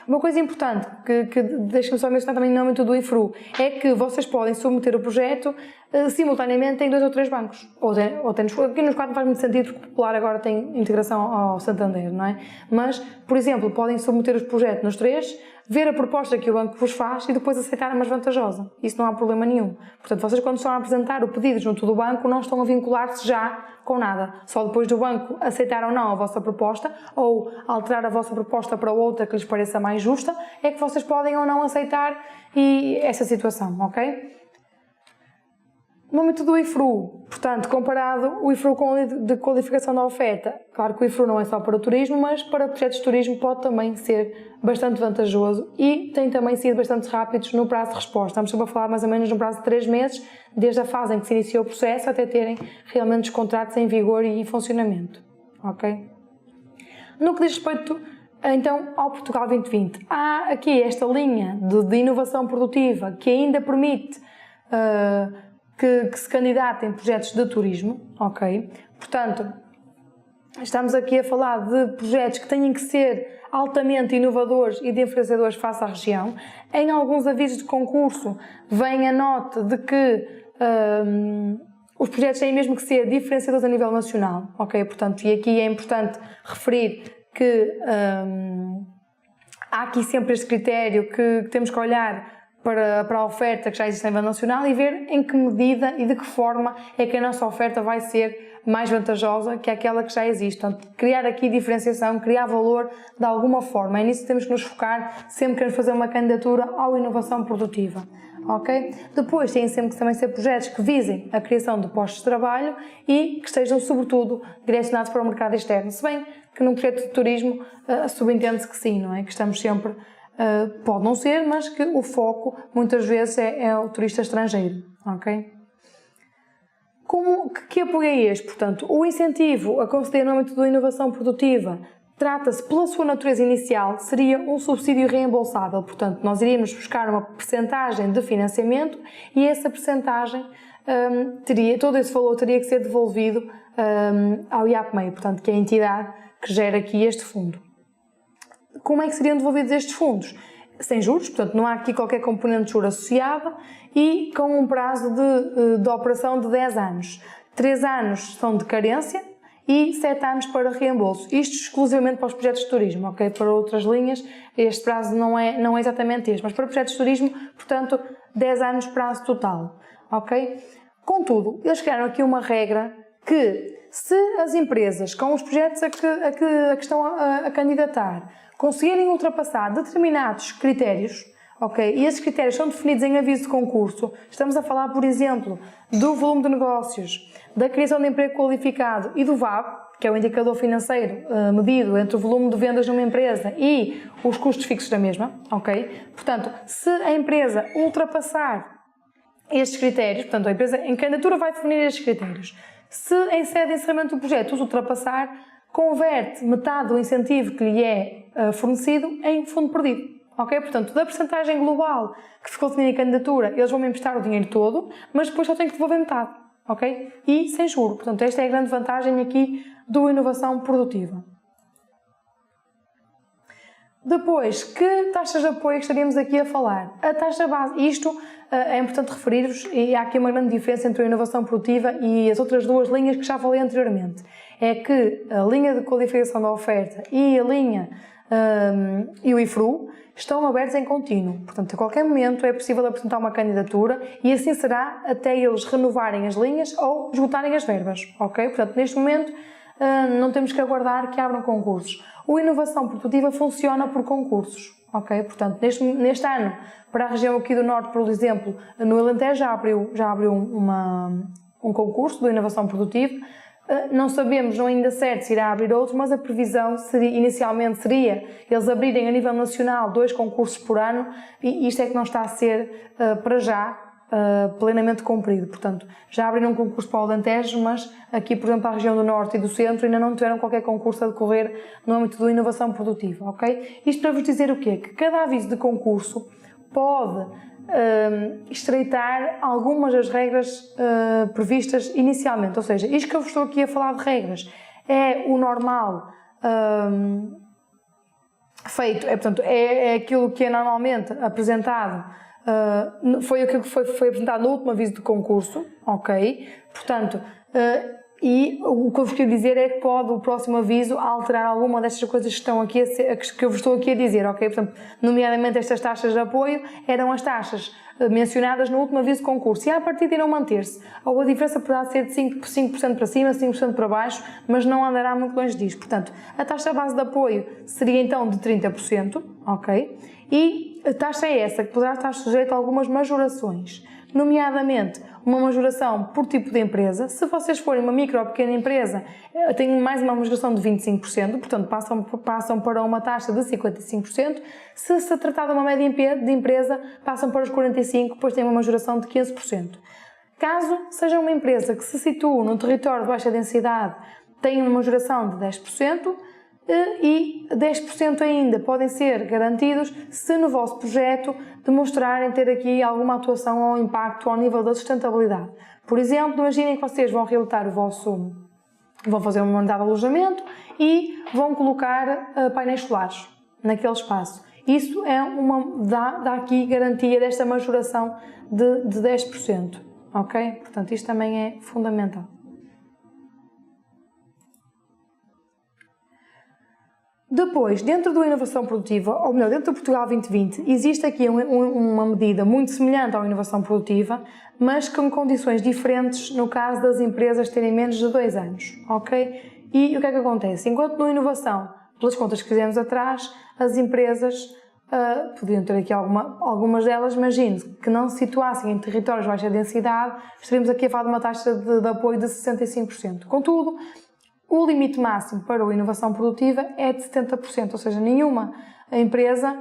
Uma coisa importante que deixem-me só mencionar também no âmbito do IFRU é que vocês podem submeter o projeto simultaneamente em 2 ou 3 bancos. Aqui nos 4 não faz muito sentido porque o Popular agora tem integração ao Santander, não é? Mas, por exemplo, podem submeter o projeto nos 3, ver a proposta que o banco vos faz e depois aceitar a mais vantajosa. Isso não há problema nenhum. Portanto, vocês quando estão a apresentar o pedido junto do banco não estão a vincular-se já com nada. Só depois do banco aceitar ou não a vossa proposta ou alterar a vossa proposta para outra que lhes pareça mais justa, é que vocês podem ou não aceitar essa situação, ok? No âmbito do IFRU, portanto, comparado o IFRU com a de qualificação da oferta, claro que o IFRU não é só para o turismo, mas para projetos de turismo pode também ser bastante vantajoso e tem também sido bastante rápidos no prazo de resposta. Estamos sempre a falar mais ou menos no prazo de 3 meses, desde a fase em que se iniciou o processo até terem realmente os contratos em vigor e em funcionamento. Ok? No que diz respeito então ao Portugal 2020, há aqui esta linha de inovação produtiva que ainda permite que se candidatem projetos de turismo, ok? Portanto, estamos aqui a falar de projetos que têm que ser altamente inovadores e diferenciadores face à região. Em alguns avisos de concurso vem a nota de que os projetos têm mesmo que ser diferenciadores a nível nacional, ok? Portanto, e aqui é importante referir que há aqui sempre este critério que temos que olhar para a oferta que já existe a nível nacional e ver em que medida e de que forma é que a nossa oferta vai ser mais vantajosa que aquela que já existe. Portanto, criar aqui diferenciação, criar valor de alguma forma. É nisso que temos que nos focar sempre que queremos fazer uma candidatura à inovação produtiva. Ok? Depois têm sempre que também ser projetos que visem a criação de postos de trabalho e que estejam, sobretudo, direcionados para o mercado externo. Se bem que num projeto de turismo subentende-se que sim, não é? Que estamos sempre... pode não ser, mas que o foco muitas vezes é o turista estrangeiro, ok? Que apoio é este? Portanto, o incentivo a conceder no âmbito da inovação produtiva trata-se, pela sua natureza inicial, seria um subsídio reembolsável, portanto, nós iríamos buscar uma percentagem de financiamento e essa percentagem todo esse valor teria que ser devolvido ao IAPMEI, portanto, que é a entidade que gera aqui este fundo. Como é que seriam devolvidos estes fundos? Sem juros, portanto não há aqui qualquer componente de juros associada e com um prazo de operação de 10 anos. 3 anos são de carência e 7 anos para reembolso. Isto exclusivamente para os projetos de turismo, ok? Para outras linhas este prazo não é exatamente este, mas para projetos de turismo, portanto, 10 anos prazo total, ok? Contudo, eles criaram aqui uma regra que se as empresas com os projetos a que estão a candidatar conseguirem ultrapassar determinados critérios, ok? E esses critérios são definidos em aviso de concurso. Estamos a falar, por exemplo, do volume de negócios, da criação de emprego qualificado e do VAB, que é o indicador financeiro medido entre o volume de vendas numa empresa e os custos fixos da mesma, ok? Portanto, se a empresa ultrapassar estes critérios, portanto, a empresa em candidatura vai definir estes critérios. Se em sede de encerramento do projeto os ultrapassar, converte metade do incentivo que lhe é fornecido em fundo perdido. Ok? Portanto, da percentagem global que ficou definida em candidatura, eles vão emprestar o dinheiro todo, mas depois só têm que devolver metade. Ok? E sem juro. Portanto, esta é a grande vantagem aqui do inovação produtiva. Depois, que taxas de apoio estaríamos aqui a falar? A taxa base, isto é importante referir-vos, e há aqui uma grande diferença entre a inovação produtiva e as outras duas linhas que já falei anteriormente. É que a linha de qualificação da oferta e a linha e o IFRU estão abertos em contínuo. Portanto, a qualquer momento é possível apresentar uma candidatura e assim será até eles renovarem as linhas ou esgotarem as verbas. Ok? Portanto, neste momento não temos que aguardar que abram concursos. O inovação produtiva funciona por concursos. Ok? Portanto, neste ano, para a região aqui do Norte, por exemplo, no Alentejo já abriu um concurso de inovação produtiva. Não sabemos ainda certo se irá abrir outro, mas a previsão inicialmente seria eles abrirem a nível nacional 2 concursos por ano e isto é que não está a ser, para já, plenamente cumprido. Portanto, já abriram um concurso para o Alentejo, mas aqui, por exemplo, a região do Norte e do Centro ainda não tiveram qualquer concurso a decorrer no âmbito da inovação produtiva, ok? Isto para vos dizer o quê? Que cada aviso de concurso pode estreitar algumas das regras previstas inicialmente, ou seja, isto que eu estou aqui a falar de regras é o normal feito, portanto, é aquilo que é normalmente apresentado, foi aquilo que foi apresentado no último aviso de concurso, ok? Portanto, e o que eu vos quero dizer é que pode o próximo aviso alterar alguma destas coisas que estão aqui que eu vos estou aqui a dizer, ok? Portanto, nomeadamente estas taxas de apoio eram as taxas mencionadas no último aviso de concurso e a partir de irão manter-se, ou a diferença poderá ser de 5% para cima, 5% para baixo, mas não andará muito longe disto. Portanto, a taxa base de apoio seria então de 30%, ok? E a taxa é essa, que poderá estar sujeita a algumas majorações, nomeadamente uma majoração por tipo de empresa. Se vocês forem uma micro ou pequena empresa, têm mais uma majoração de 25%, portanto passam para uma taxa de 55%. Se tratar de uma média de empresa, passam para os 45%, depois têm uma majoração de 15%. Caso seja uma empresa que se situa no território de baixa densidade, tem uma majoração de 10%, e 10% ainda podem ser garantidos se no vosso projeto demonstrarem ter aqui alguma atuação ou impacto ao nível da sustentabilidade. Por exemplo, imaginem que vocês vão reabilitar vão fazer uma unidade de alojamento e vão colocar painéis solares naquele espaço. Isso é dá aqui garantia desta majoração de 10%, ok? Portanto, isto também é fundamental. Depois, dentro da inovação produtiva, ou melhor, dentro do Portugal 2020, existe aqui uma medida muito semelhante à inovação produtiva, mas com condições diferentes no caso das empresas terem menos de 2 anos, ok? E o que é que acontece? Enquanto na inovação, pelas contas que fizemos atrás, as empresas poderiam ter aqui algumas delas, imagine que não se situassem em territórios de baixa densidade, estaríamos aqui a falar de uma taxa de apoio de 65%. Contudo, o limite máximo para a inovação produtiva é de 70%, ou seja, nenhuma empresa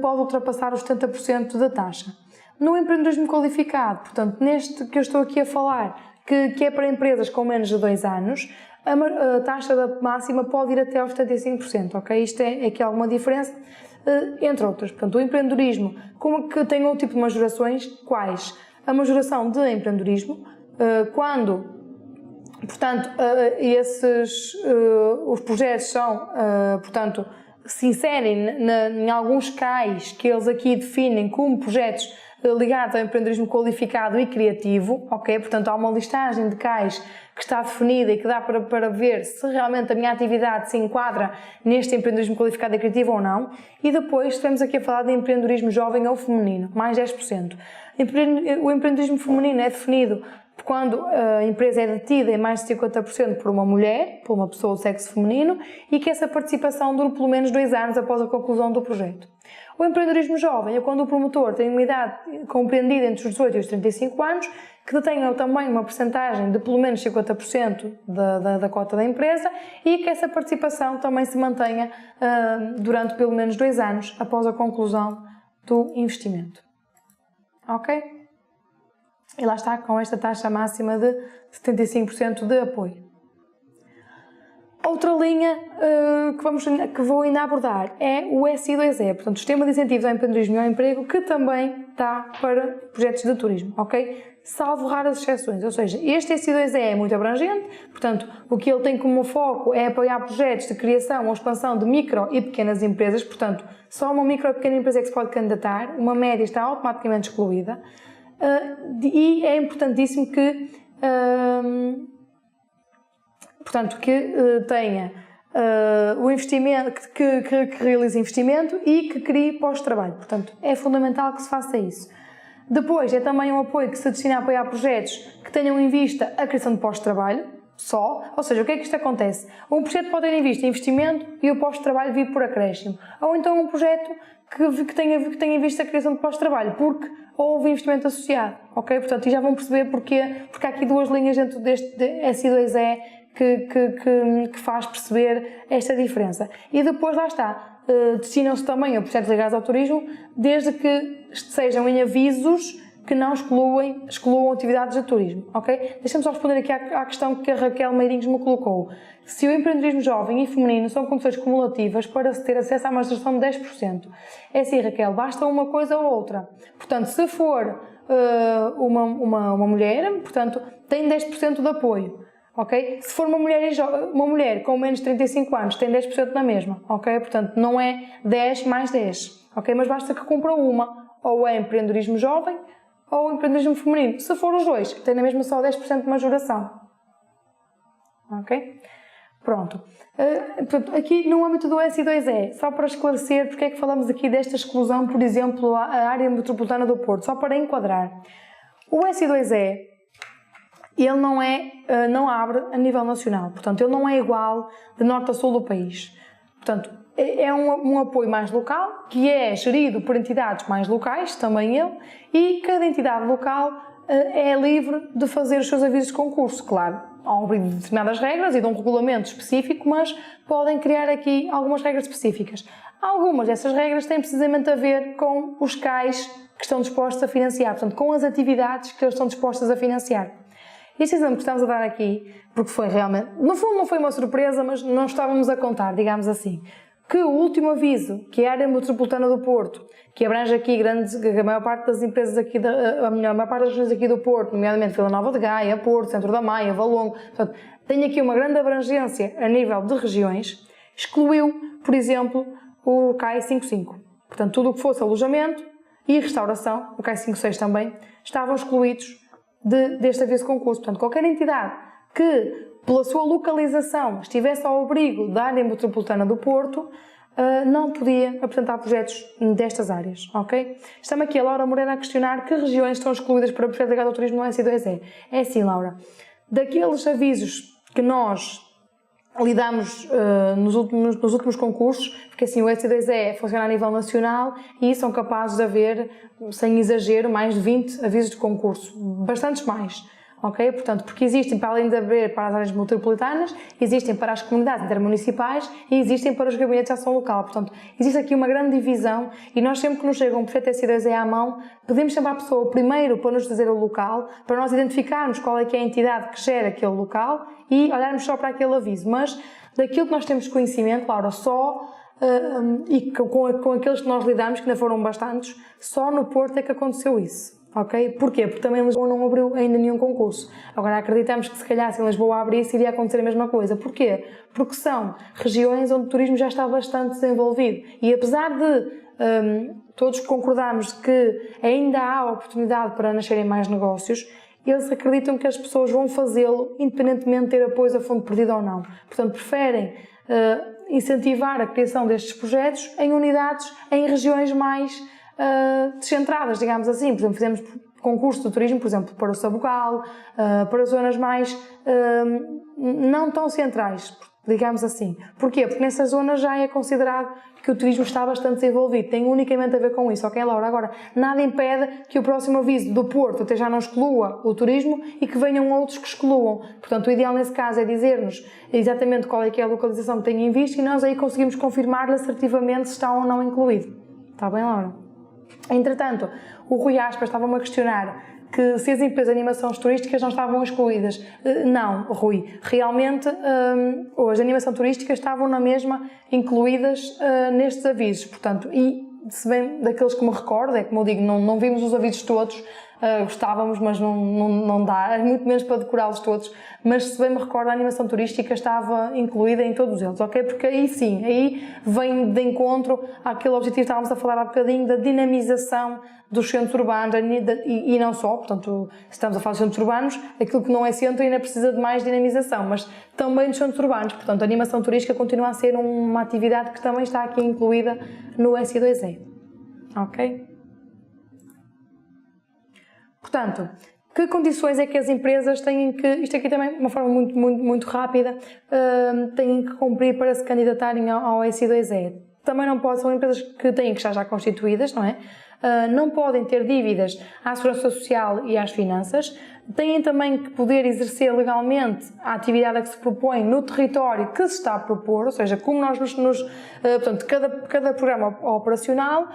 pode ultrapassar os 70% da taxa. No empreendedorismo qualificado, portanto, neste que eu estou aqui a falar, que é para empresas com menos de 2 anos, a taxa máxima pode ir até aos 75%, ok? Isto é aqui alguma diferença, entre outras. Portanto, o empreendedorismo, como que tem outro tipo de majorações, quais? A majoração de empreendedorismo, quando, portanto, os projetos são, portanto, se inserem em alguns CAIs que eles aqui definem como projetos ligados ao empreendedorismo qualificado e criativo, ok? Portanto, há uma listagem de CAIs que está definida e que dá para ver se realmente a minha atividade se enquadra neste empreendedorismo qualificado e criativo ou não. E depois estamos aqui a falar de empreendedorismo jovem ou feminino, mais 10%. O empreendedorismo feminino é definido quando a empresa é detida em mais de 50% por uma mulher, por uma pessoa do sexo feminino, e que essa participação dure pelo menos 2 anos após a conclusão do projeto. O empreendedorismo jovem é quando o promotor tem uma idade compreendida entre os 18 e os 35 anos, que detenha também uma percentagem de pelo menos 50% da cota da empresa e que essa participação também se mantenha durante pelo menos 2 anos após a conclusão do investimento. Ok? E lá está, com esta taxa máxima de 75% de apoio. Outra linha que vou ainda abordar é o SI2E, portanto, o Sistema de Incentivos ao Empreendedorismo e ao Emprego, que também está para projetos de turismo, ok? Salvo raras exceções, ou seja, este SI2E é muito abrangente, portanto, o que ele tem como foco é apoiar projetos de criação ou expansão de micro e pequenas empresas, portanto, só uma micro e pequena empresa é que se pode candidatar, uma média está automaticamente excluída, e é importantíssimo que tenha o investimento, que realize investimento e que crie pós-trabalho. Portanto, é fundamental que se faça isso. Depois, é também um apoio que se destina a apoiar projetos que tenham em vista a criação de pós-trabalho, ou seja, o que é que isto acontece? Um projeto pode ter em vista investimento e o pós-trabalho vir por acréscimo. Ou então um projeto que tenha em vista a criação de pós-trabalho, porque houve investimento associado, ok? Portanto, e já vão perceber porque há aqui 2 linhas dentro deste SI2E que faz perceber esta diferença. E depois, lá está, destinam-se também a projetos ligados ao turismo, desde que sejam em avisos que não excluam atividades de turismo, ok? Deixa-me só responder aqui à questão que a Raquel Meirinhos me colocou. Se o empreendedorismo jovem e feminino são condições cumulativas para se ter acesso à majoração de 10%. É assim, Raquel, basta uma coisa ou outra. Portanto, se for uma mulher, portanto, tem 10% de apoio. Ok? Se for uma mulher com menos de 35 anos, tem 10% na mesma, ok? Portanto, não é 10 mais 10, ok? Mas basta que cumpra uma, ou é empreendedorismo jovem, ou empreendedorismo feminino. Se for os dois, tem na mesma só 10% de majoração, ok? Pronto. Aqui no âmbito do SI2E, só para esclarecer porque é que falamos aqui desta exclusão, por exemplo, à área metropolitana do Porto, só para enquadrar. O SI2E, ele não abre a nível nacional, portanto, ele não é igual de norte a sul do país. Portanto, é um apoio mais local, que é gerido por entidades mais locais, também ele, e cada entidade local é livre de fazer os seus avisos de concurso, claro, ao abrir determinadas regras e de um regulamento específico, mas podem criar aqui algumas regras específicas. Algumas dessas regras têm precisamente a ver com os CAIs que estão dispostos a financiar, portanto, com as atividades que eles estão dispostos a financiar. Este exemplo que estamos a dar aqui, porque foi realmente, no fundo não foi uma surpresa, mas não estávamos a contar, digamos assim, que o último aviso, que é a área metropolitana do Porto, que abrange aqui a maior parte das empresas aqui, a maior parte das regiões aqui do Porto, nomeadamente Vila Nova de Gaia, Porto, Centro da Maia, Valongo, portanto, tem aqui uma grande abrangência a nível de regiões, excluiu, por exemplo, o CAI 55. Portanto, tudo o que fosse alojamento e restauração, o CAI 56 também, estavam excluídos deste aviso de concurso. Portanto, qualquer entidade que, pela sua localização, estivesse ao abrigo da área metropolitana do Porto, não podia apresentar projetos destas áreas, ok? Está-me aqui a Laura Moreira a questionar que regiões estão excluídas para o projeto ligado ao turismo no S2E. É assim, Laura, daqueles avisos que nós lidamos nos últimos concursos, porque assim o S2E funciona a nível nacional e são capazes de haver, sem exagero, mais de 20 avisos de concurso, bastantes mais. Ok? Portanto, porque existem, para além de haver para as áreas metropolitanas, existem para as comunidades intermunicipais e existem para os gabinetes de ação local. Portanto, existe aqui uma grande divisão e nós sempre que nos chega um projeto S2E à mão, pedimos sempre à pessoa primeiro para nos dizer o local, para nós identificarmos qual é que é a entidade que gera aquele local e olharmos só para aquele aviso. Mas daquilo que nós temos conhecimento, Laura, só e com aqueles que nós lidamos, que ainda foram bastantes, só no Porto é que aconteceu isso. Ok? Porquê? Porque também Lisboa não abriu ainda nenhum concurso. Agora acreditamos que se calhar se Lisboa abrisse iria acontecer a mesma coisa. Porquê? Porque são regiões onde o turismo já está bastante desenvolvido. E apesar de todos concordarmos que ainda há oportunidade para nascerem mais negócios, eles acreditam que as pessoas vão fazê-lo independentemente de ter apoio a fundo perdido ou não. Portanto, preferem incentivar a criação destes projetos em unidades, em regiões mais descentradas, digamos assim. Por exemplo, fizemos concurso de turismo, por exemplo, para o Sabugal, para zonas mais não tão centrais, digamos assim. Porquê? Porque nessa zona já é considerado que o turismo está bastante desenvolvido, tem unicamente a ver com isso, ok, Laura? Agora, nada impede que o próximo aviso do Porto até já não exclua o turismo e que venham outros que excluam. Portanto, o ideal nesse caso é dizer-nos exatamente qual é que é a localização que tem em vista e nós aí conseguimos confirmar-lhe assertivamente se está ou não incluído. Está bem, Laura? Entretanto, o Rui Aspas estava-me a questionar que se as empresas de animações turísticas não estavam excluídas. Não, Rui, realmente as de animação turística estavam na mesma incluídas nestes avisos, portanto, e se bem daqueles que me recordo, é como eu digo, não vimos os avisos todos, gostávamos, mas não dá, muito menos para decorá-los todos, mas se bem me recordo, a animação turística estava incluída em todos eles, ok? Porque aí sim, aí vem de encontro àquele objetivo que estávamos a falar há bocadinho, da dinamização dos centros urbanos e não só, portanto, se estamos a falar de centros urbanos, aquilo que não é centro ainda precisa de mais dinamização, mas também dos centros urbanos, portanto, a animação turística continua a ser uma atividade que também está aqui incluída no S2E, ok? Portanto, que condições é que as empresas têm que, isto aqui também de uma forma muito rápida, têm que cumprir para se candidatarem ao S2E? Também não podem, são empresas que têm que estar já constituídas, não é? Não podem ter dívidas à Segurança Social e às finanças, têm também que poder exercer legalmente a atividade a que se propõe no território que se está a propor, ou seja, como nós portanto, cada programa operacional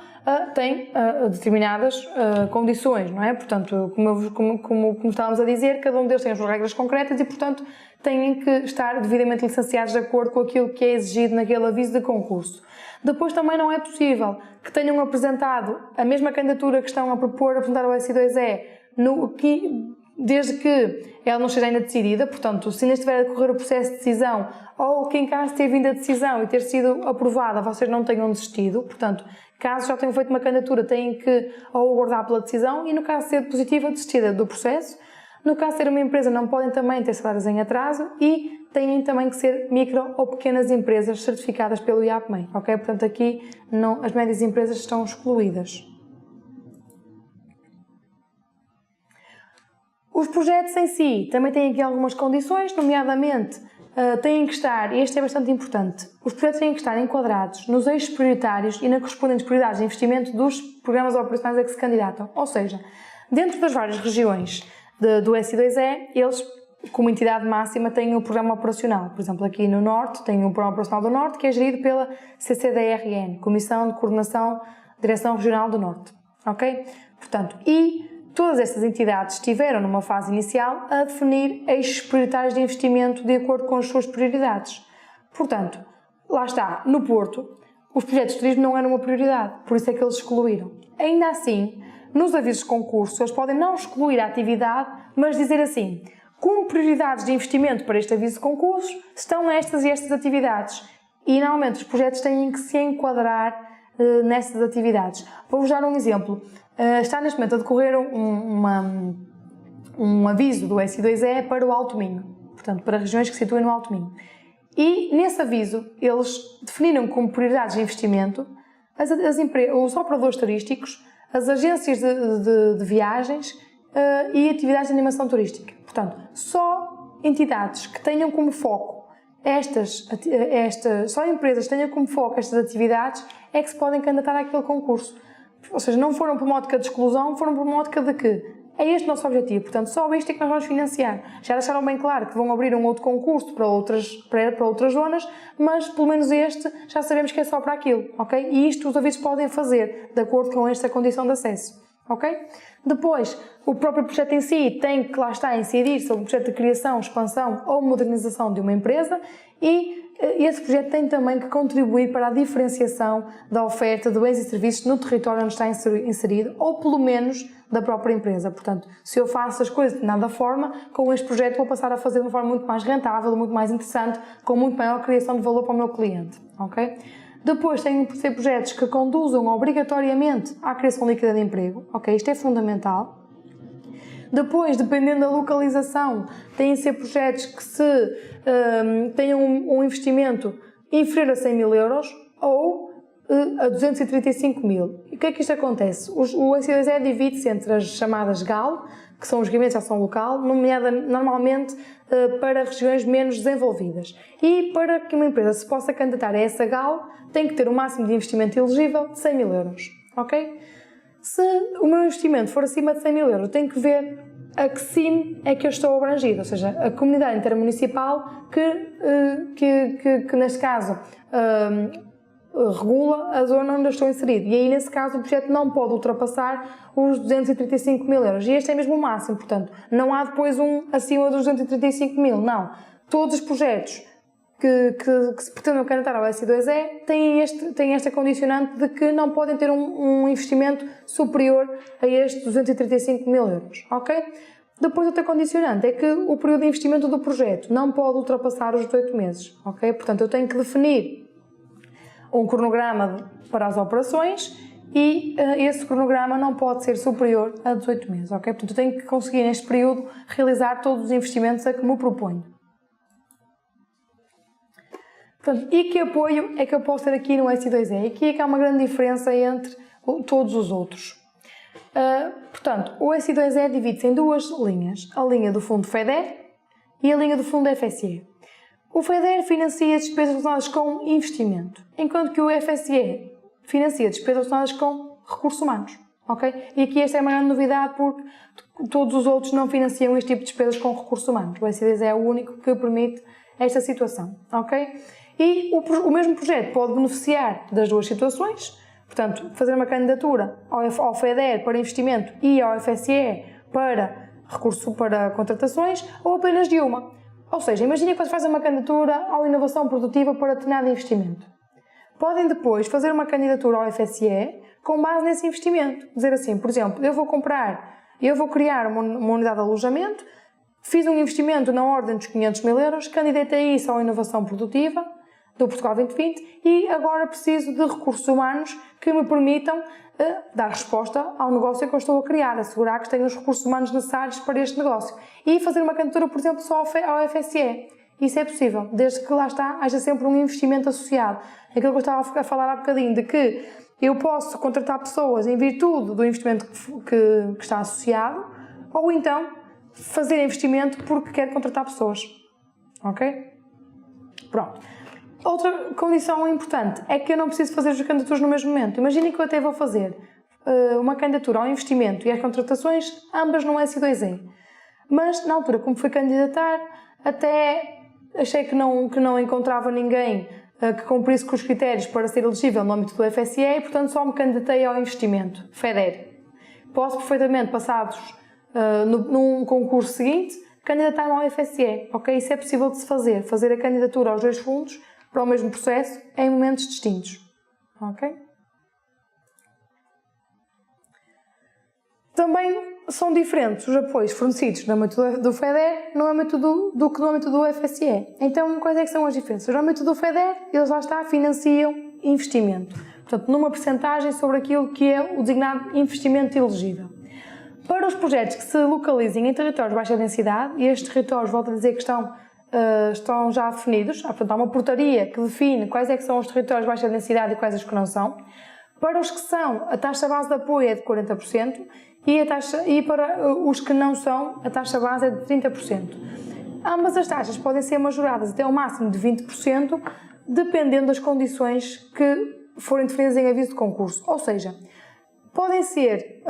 tem determinadas condições, não é? Portanto, como estávamos a dizer, cada um deles tem as suas regras concretas e, portanto, têm que estar devidamente licenciados de acordo com aquilo que é exigido naquele aviso de concurso. Depois também não é possível que tenham apresentado a mesma candidatura que estão a propor apresentar ao S2E desde que ela não esteja ainda decidida, portanto, se ainda estiver a decorrer o processo de decisão ou que em caso de ter vindo a decisão e ter sido aprovada, vocês não tenham desistido, portanto, caso já tenham feito uma candidatura, têm que ou aguardar pela decisão e no caso de ser positiva, desistida do processo. No caso de ser uma empresa, não podem também ter salários em atraso e têm também que ser micro ou pequenas empresas certificadas pelo IAPMEI, ok? Portanto, aqui as médias empresas estão excluídas. Os projetos em si também têm aqui algumas condições, nomeadamente têm que estar, e este é bastante importante, os projetos têm que estar enquadrados nos eixos prioritários e nas correspondentes prioridades de investimento dos programas operacionais a que se candidatam. Ou seja, dentro das várias regiões do S2E, eles, como entidade máxima, têm o programa operacional. Por exemplo, aqui no Norte, tem o programa operacional do Norte, que é gerido pela CCDRN, Comissão de Coordenação Direção Regional do Norte. Ok? Portanto, e todas estas entidades estiveram numa fase inicial a definir eixos prioritários de investimento de acordo com as suas prioridades. Portanto, lá está, no Porto, os projetos de turismo não eram uma prioridade, por isso é que eles excluíram. Ainda assim, nos avisos de concurso, eles podem não excluir a atividade, mas dizer assim, como prioridades de investimento para este aviso de concurso, estão estas e estas atividades. E, normalmente, os projetos têm que se enquadrar nessas atividades. Vou-vos dar um exemplo. Está neste momento a decorrer um aviso do SI2E para o Alto Minho, portanto, para regiões que se situem no Alto Minho. E, nesse aviso, eles definiram como prioridades de investimento os operadores turísticos, as agências de viagens e atividades de animação turística. Portanto, só entidades que tenham como foco só empresas que tenham como foco estas atividades é que se podem candidatar àquele concurso. Ou seja, não foram por uma ótica de exclusão, foram por uma ótica de que é este o nosso objetivo, portanto, só isto é que nós vamos financiar. Já deixaram bem claro que vão abrir um outro concurso para outras zonas, mas pelo menos este já sabemos que é só para aquilo, ok? E isto os avisos podem fazer, de acordo com esta condição de acesso, ok? Depois, o próprio projeto em si tem que, lá está, incidir sobre o projeto de criação, expansão ou modernização de uma empresa e esse projeto tem também que contribuir para a diferenciação da oferta de bens e serviços no território onde está inserido ou, pelo menos, da própria empresa. Portanto, se eu faço as coisas de nada forma, com este projeto vou passar a fazer de uma forma muito mais rentável, muito mais interessante, com muito maior criação de valor para o meu cliente. Ok? Depois, tem que ser projetos que conduzam obrigatoriamente à criação líquida de emprego. Ok? Isto é fundamental. Depois, dependendo da localização, têm de ser projetos que tenham um investimento inferior a 100 mil euros ou a 235 mil. E o que é que isto acontece? O SI2E divide-se entre as chamadas GAL, que são os Regimentos de Ação Local, normalmente para regiões menos desenvolvidas. E para que uma empresa se possa candidatar a essa GAL, tem que ter um máximo de investimento elegível de 100 mil euros. Ok? Se o meu investimento for acima de 100 mil euros, tenho que ver a que CIM é que eu estou abrangido, ou seja, a comunidade intermunicipal que neste caso, regula a zona onde eu estou inserido. E aí, nesse caso, o projeto não pode ultrapassar os 235 mil euros. E este é mesmo o máximo, portanto, não há depois um acima dos 235 mil, não. Todos os projetos que se pretendam candidatar ao SI2E têm esta condicionante de que não podem ter um investimento superior a estes 235 mil euros, ok? Depois, outra condicionante é que o período de investimento do projeto não pode ultrapassar os 18 meses, ok? Portanto, eu tenho que definir um cronograma para as operações e esse cronograma não pode ser superior a 18 meses, ok? Portanto, eu tenho que conseguir neste período realizar todos os investimentos a que me proponho. Portanto, e que apoio é que eu posso ter aqui no SI2E? E aqui é que há uma grande diferença entre todos os outros. Portanto, o SI2E divide-se em duas linhas. A linha do Fundo FEDER e a linha do Fundo FSE. O FEDER financia despesas relacionadas com investimento, enquanto que o FSE financia despesas relacionadas com recursos humanos. Okay? E aqui esta é uma grande novidade porque todos os outros não financiam este tipo de despesas com recursos humanos. O SI2E é o único que permite esta situação. Okay? E o mesmo projeto pode beneficiar das duas situações, portanto, fazer uma candidatura ao FEDER para investimento e ao FSE para contratações ou apenas de uma. Ou seja, imaginem quando fazem uma candidatura à inovação produtiva para determinado investimento. Podem depois fazer uma candidatura ao FSE com base nesse investimento. Dizer assim, por exemplo, eu vou criar uma unidade de alojamento, fiz um investimento na ordem dos 500 mil euros, candidatei isso à inovação produtiva do Portugal 2020 e agora preciso de recursos humanos que me permitam dar resposta ao negócio que eu estou a criar, assegurar que tenho os recursos humanos necessários para este negócio e fazer uma candidatura, por exemplo, só ao FSE. Isso é possível, desde que lá está, haja sempre um investimento associado. Aquilo que eu estava a falar há bocadinho, de que eu posso contratar pessoas em virtude do investimento que está associado, ou então fazer investimento porque quero contratar pessoas. Ok? Pronto. Outra condição importante é que eu não preciso fazer as candidaturas no mesmo momento. Imaginem que eu até vou fazer uma candidatura ao investimento e às contratações, ambas no SI2E. Mas, na altura, como fui candidatar, até achei que não encontrava ninguém que cumprisse com os critérios para ser elegível no âmbito do FSE e, portanto, só me candidatei ao investimento, FEDER. posso perfeitamente, passados num concurso seguinte, candidatar-me ao FSE, ok? Isso é possível de se fazer a candidatura aos 2 fundos para o mesmo processo em momentos distintos, ok? Também são diferentes os apoios fornecidos no âmbito do FEDER do que no âmbito do FSE. Então, quais é que são as diferenças? No âmbito do FEDER, eles lá está, financiam investimento. Portanto, numa percentagem sobre aquilo que é o designado investimento elegível. Para os projetos que se localizem em territórios de baixa densidade, e estes territórios, volto a dizer que estão já definidos, portanto, há uma portaria que define quais é que são os territórios de baixa densidade e quais os que não são. Para os que são, a taxa base de apoio é de 40% e para os que não são, a taxa base é de 30%. Ambas as taxas podem ser majoradas até ao máximo de 20%, dependendo das condições que forem definidas em aviso de concurso. Ou seja, podem ser,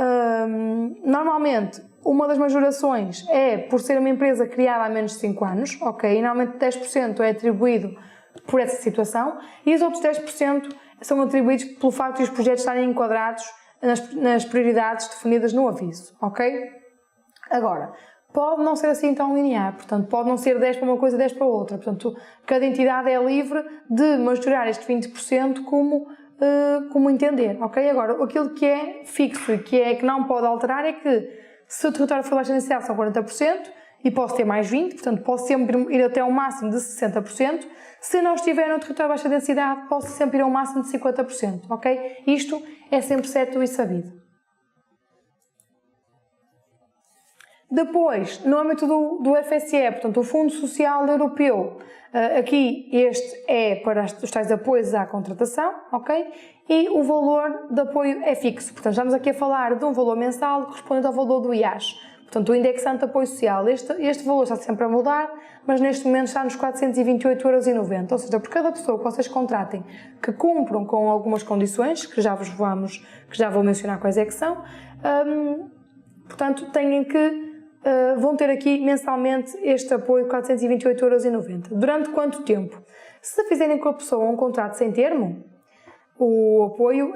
normalmente, uma das majorações é por ser uma empresa criada há menos de 5 anos, ok? E normalmente 10% é atribuído por essa situação e os outros 10% são atribuídos pelo facto de os projetos estarem enquadrados nas prioridades definidas no aviso, ok? Agora, pode não ser assim tão linear, portanto, pode não ser 10 para uma coisa e 10 para outra, portanto, cada entidade é livre de majorar este 20% como entender, ok? Agora, aquilo que é fixo e que não pode alterar é que se o território for baixa densidade são 40% e posso ter mais 20%, portanto, posso sempre ir até ao máximo de 60%. Se não estiver no território de baixa densidade, posso sempre ir ao máximo de 50%, ok? Isto é sempre certo e sabido. Depois, no âmbito do FSE, portanto, o Fundo Social Europeu, aqui este é para os tais apoios à contratação, ok? E o valor de apoio é fixo, portanto, estamos aqui a falar de um valor mensal correspondente ao valor do IAS. Portanto, o indexante de apoio social, este valor está sempre a mudar, mas neste momento está nos 428,90 €. Ou seja, por cada pessoa que vocês contratem que cumpram com algumas condições, que já vou mencionar quais é que são, portanto, vão ter aqui mensalmente este apoio de 428,90 €. Durante quanto tempo? Se fizerem com a pessoa um contrato sem termo, o apoio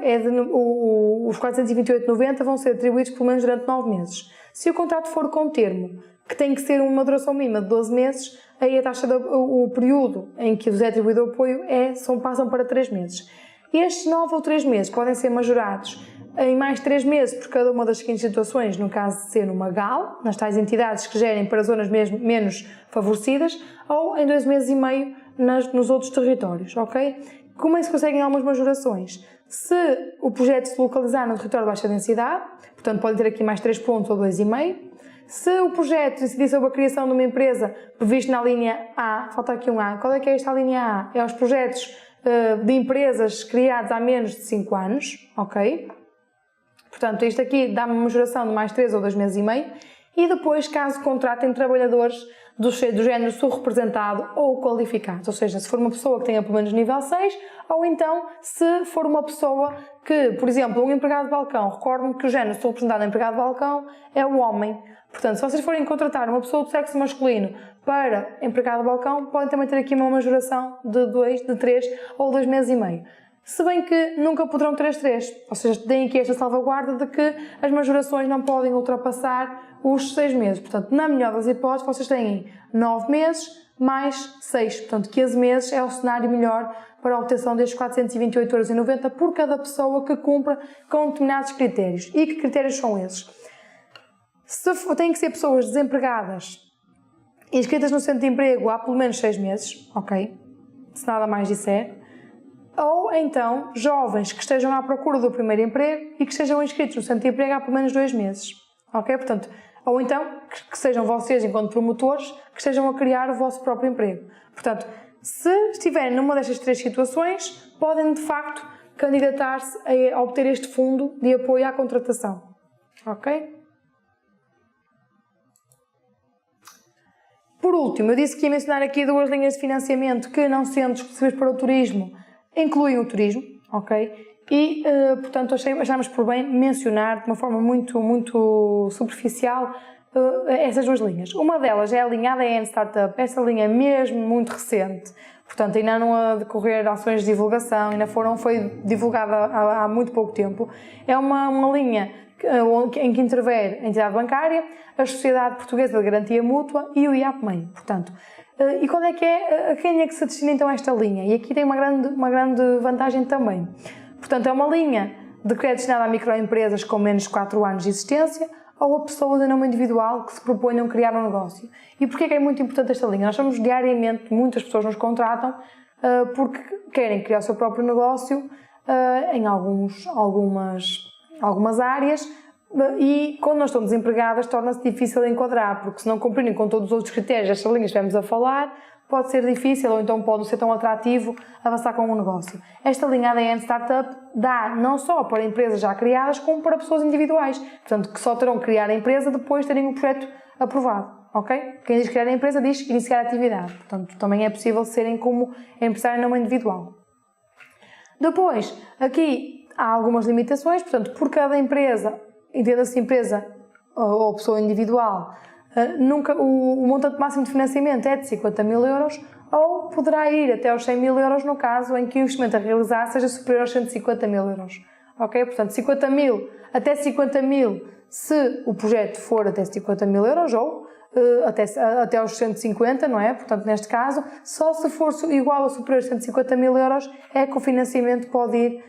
os 428,90 € vão ser atribuídos pelo menos durante 9 meses. Se o contrato for com termo, que tem que ser uma duração mínima de 12 meses, aí o período em que vos é atribuído o apoio passam para 3 meses. Estes 9 ou 3 meses podem ser majorados em mais 3 meses por cada uma das seguintes situações, no caso de ser numa GAL, nas tais entidades que gerem para zonas menos favorecidas, ou em 2 meses e meio nos outros territórios, ok? Como é que se conseguem algumas majorações? Se o projeto se localizar no território de baixa densidade, portanto pode ter aqui mais 3 pontos ou 2,5. Se o projeto incidir sobre a criação de uma empresa previsto na linha A, falta aqui um A, qual é que é esta linha A? É os projetos de empresas criados há menos de 5 anos, ok? Portanto, isto aqui dá-me uma majoração de mais 3 ou 2 meses e meio. E depois, caso contratem trabalhadores do género subrepresentado ou qualificados, ou seja, se for uma pessoa que tenha pelo menos nível 6, ou então se for uma pessoa que, por exemplo, um empregado de balcão, recordo-me que o género subrepresentado no empregado de balcão é o homem. Portanto, se vocês forem contratar uma pessoa do sexo masculino para empregado de balcão, podem também ter aqui uma majoração de 3 ou 2 meses e meio. Se bem que nunca poderão ter as 3, ou seja, têm aqui esta salvaguarda de que as majorações não podem ultrapassar os 6 meses. Portanto, na melhor das hipóteses, vocês têm 9 meses mais 6, portanto 15 meses é o cenário melhor para a obtenção destes 428,90 € por cada pessoa que cumpra com determinados critérios. E que critérios são esses? Têm que ser pessoas desempregadas inscritas no centro de emprego há pelo menos 6 meses, ok? Se nada mais disser. Ou então, jovens que estejam à procura do primeiro emprego e que estejam inscritos no centro de emprego há pelo menos 2 meses. Ok? Portanto, ou então, que sejam vocês, enquanto promotores, que estejam a criar o vosso próprio emprego. Portanto, se estiverem numa destas 3 situações, podem, de facto, candidatar-se a obter este fundo de apoio à contratação. Ok? Por último, eu disse que ia mencionar aqui 2 linhas de financiamento que, não sendo exclusivas para o turismo, incluem o turismo, ok? E, portanto, achámos por bem mencionar de uma forma muito superficial essas 2 linhas. Uma delas é a linha ADN Startup. Esta linha é mesmo muito recente, portanto, ainda não a decorrer ações de divulgação, foi divulgada há muito pouco tempo. É uma linha em que intervém a entidade bancária, a Sociedade Portuguesa de Garantia Mútua e o IAPMEI. Portanto, e qual é que a quem é que se destina então esta linha? E aqui tem uma grande vantagem também. Portanto, é uma linha de crédito destinada a microempresas com menos de 4 anos de existência ou a pessoas de nome individual que se proponham criar um negócio. E porquê que é muito importante esta linha? Nós somos diariamente, muitas pessoas nos contratam porque querem criar o seu próprio negócio em algumas áreas e quando não estão desempregadas torna-se difícil de enquadrar, porque se não cumprirem com todos os outros critérios destas linhas que estivemos a falar, pode ser difícil ou então pode não ser tão atrativo avançar com um negócio. Esta linha ADN Startup dá não só para empresas já criadas, como para pessoas individuais, portanto que só terão que criar a empresa depois de terem o projeto aprovado, ok? Quem diz criar a empresa diz iniciar a atividade, portanto também é possível serem como empresário em nome individual. Depois, aqui há algumas limitações, portanto por cada empresa, entenda-se empresa ou pessoa individual, o montante máximo de financiamento é de 50 mil euros ou poderá ir até aos 100 mil euros no caso em que o investimento a realizar seja superior aos 150 mil euros. Ok? Portanto, 50 mil até 50 mil se o projeto for até 50 mil euros ou até aos 150, não é? Portanto, neste caso, só se for igual ou superior a 150 mil euros é que o financiamento pode ir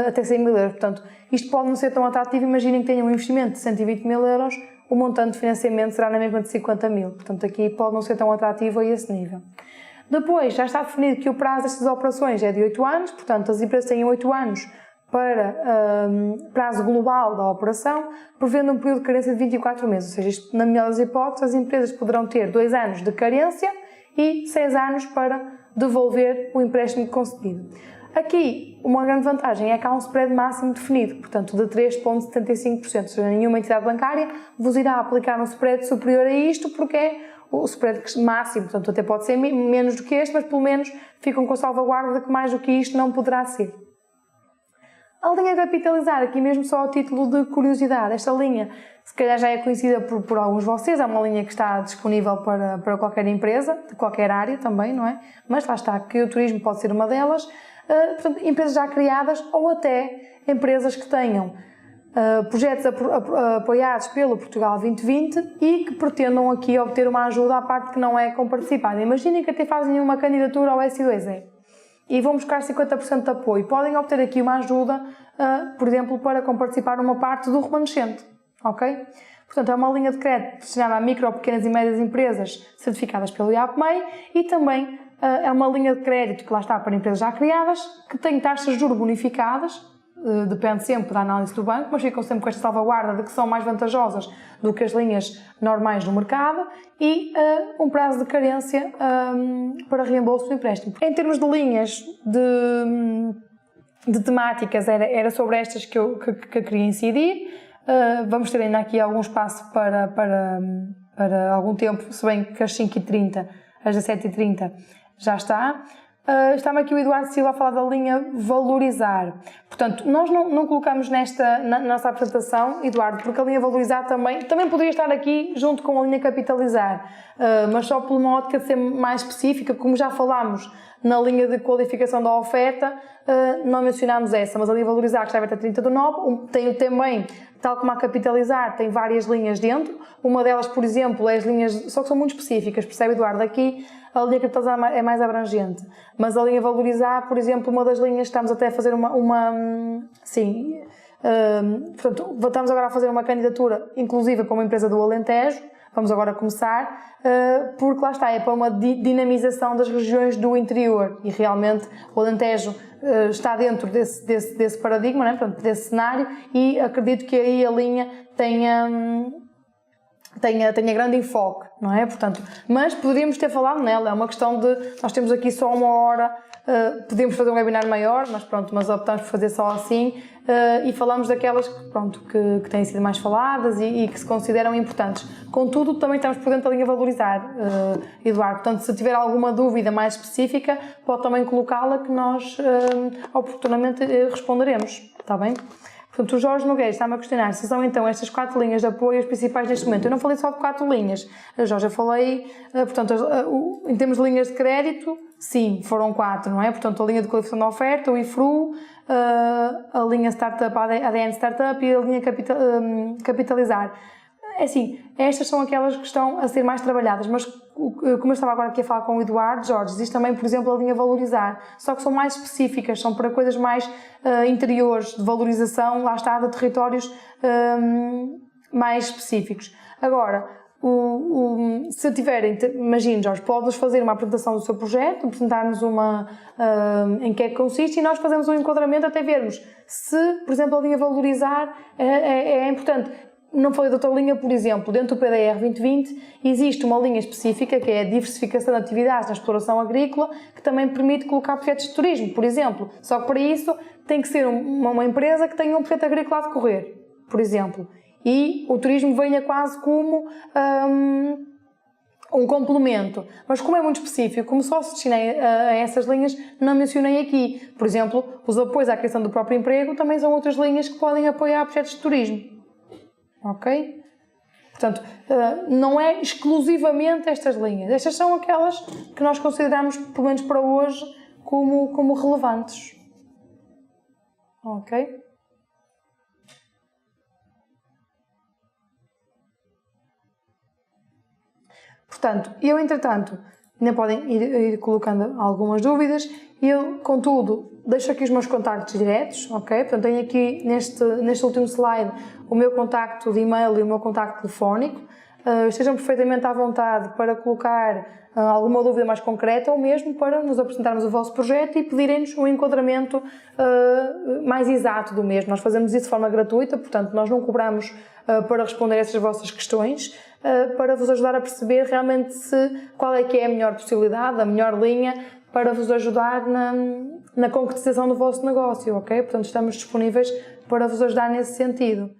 até 100 mil euros. Portanto, isto pode não ser tão atrativo. Imaginem que tenham um investimento de 120 mil euros, o montante de financiamento será na mesma de 50 mil. Portanto, aqui pode não ser tão atrativo a esse nível. Depois, já está definido que o prazo destas operações é de 8 anos, portanto, as empresas têm 8 anos para prazo global da operação, prevendo um período de carência de 24 meses. Ou seja, isto, na melhor das hipóteses, as empresas poderão ter 2 anos de carência e 6 anos para devolver o empréstimo concedido. Aqui, uma grande vantagem é que há um spread máximo definido, portanto, de 3,75%. Ou seja, nenhuma entidade bancária vos irá aplicar um spread superior a isto, porque é o spread máximo, portanto, até pode ser menos do que este, mas pelo menos ficam com a salvaguarda de que mais do que isto não poderá ser. A linha capitalizar, aqui mesmo só a título de curiosidade, esta linha se calhar já é conhecida por alguns de vocês, é uma linha que está disponível para qualquer empresa, de qualquer área também, não é? Mas lá está, que o turismo pode ser uma delas. Portanto, empresas já criadas ou até empresas que tenham projetos apoiados pelo Portugal 2020 e que pretendam aqui obter uma ajuda à parte que não é comparticipada. Imaginem que até fazem uma candidatura ao S2E e vão buscar 50% de apoio. Podem obter aqui uma ajuda, por exemplo, para comparticipar uma parte do remanescente, ok? Portanto, é uma linha de crédito destinada a micro, pequenas e médias empresas certificadas pelo IAPMEI e também é uma linha de crédito que lá está para empresas já criadas, que tem taxas de juros bonificadas, depende sempre da análise do banco, mas ficam sempre com esta salvaguarda de que são mais vantajosas do que as linhas normais do mercado e um prazo de carência para reembolso do empréstimo. Em termos de linhas de temáticas, era sobre estas que eu queria incidir. Vamos ter ainda aqui algum espaço para algum tempo, se bem que às 5h30, às 17h30, já está. Está-me aqui o Eduardo Silva a falar da linha valorizar. Portanto, nós não colocamos na nossa apresentação, Eduardo, porque a linha valorizar também poderia estar aqui junto com a linha capitalizar, mas só por uma ótica de ser mais específica, como já falámos na linha de qualificação da oferta, não mencionámos essa, mas a linha valorizar, que está aberta a 30/9, tem também, tal como a capitalizar, tem várias linhas dentro. Uma delas, por exemplo, é as linhas, só que são muito específicas, percebe, Eduardo? Aqui a linha capitalizar é mais abrangente, mas a linha valorizar, por exemplo, uma das linhas, estamos até a fazer portanto, estamos agora a fazer uma candidatura inclusive para uma empresa do Alentejo, vamos agora começar, porque lá está, é para uma dinamização das regiões do interior e realmente o Alentejo está dentro desse paradigma, né? Portanto, desse cenário, e acredito que aí a linha tenha grande enfoque, não é? Portanto, mas poderíamos ter falado nela, é uma questão de, nós temos aqui só 1 hora, podíamos fazer um webinar maior, mas optamos por fazer só assim, e falamos daquelas que têm sido mais faladas e que se consideram importantes. Contudo, também estamos por dentro da linha valorizar, Eduardo, portanto, se tiver alguma dúvida mais específica, pode também colocá-la que nós oportunamente responderemos, está bem? Portanto, o Jorge Nogueira está-me a questionar se são então estas 4 linhas de apoio as principais neste momento. Eu não falei só de 4 linhas, Jorge, eu falei, portanto, em termos de linhas de crédito, sim, foram 4, não é? Portanto, a linha de qualificação da oferta, o IFRU, a linha Startup, a ADN Startup e a linha Capitalizar. É assim, estas são aquelas que estão a ser mais trabalhadas, mas como eu estava agora aqui a falar com o Eduardo, Jorge, existe também, por exemplo, a linha Valorizar, só que são mais específicas, são para coisas mais interiores, de valorização, lá está, de territórios mais específicos. Agora, se tiverem, imagine, Jorge, pode-nos fazer uma apresentação do seu projeto, apresentar-nos em que é que consiste e nós fazemos um enquadramento até vermos se, por exemplo, a linha Valorizar é importante. Não falei de outra linha, por exemplo, dentro do PDR 2020 existe uma linha específica que é a diversificação de atividades na exploração agrícola, que também permite colocar projetos de turismo, por exemplo. Só que para isso tem que ser uma empresa que tenha um projeto agrícola a decorrer, por exemplo. E o turismo venha quase como um complemento. Mas como é muito específico, como só se destinei a essas linhas, não mencionei aqui. Por exemplo, os apoios à criação do próprio emprego também são outras linhas que podem apoiar projetos de turismo. Ok? Portanto, não é exclusivamente estas linhas. Estas são aquelas que nós consideramos, pelo menos para hoje, como relevantes. Ok? Portanto, eu, entretanto, ainda podem ir colocando algumas dúvidas. Eu, contudo, deixo aqui os meus contactos diretos, ok? Portanto, tenho aqui neste último slide o meu contacto de e-mail e o meu contacto telefónico. Estejam perfeitamente à vontade para colocar alguma dúvida mais concreta ou mesmo para nos apresentarmos o vosso projeto e pedirem-nos um enquadramento mais exato do mesmo. Nós fazemos isso de forma gratuita, portanto, nós não cobramos para responder a essas vossas questões, para vos ajudar a perceber realmente qual é que é a melhor possibilidade, a melhor linha para vos ajudar na concretização do vosso negócio, ok? Portanto, estamos disponíveis para vos ajudar nesse sentido.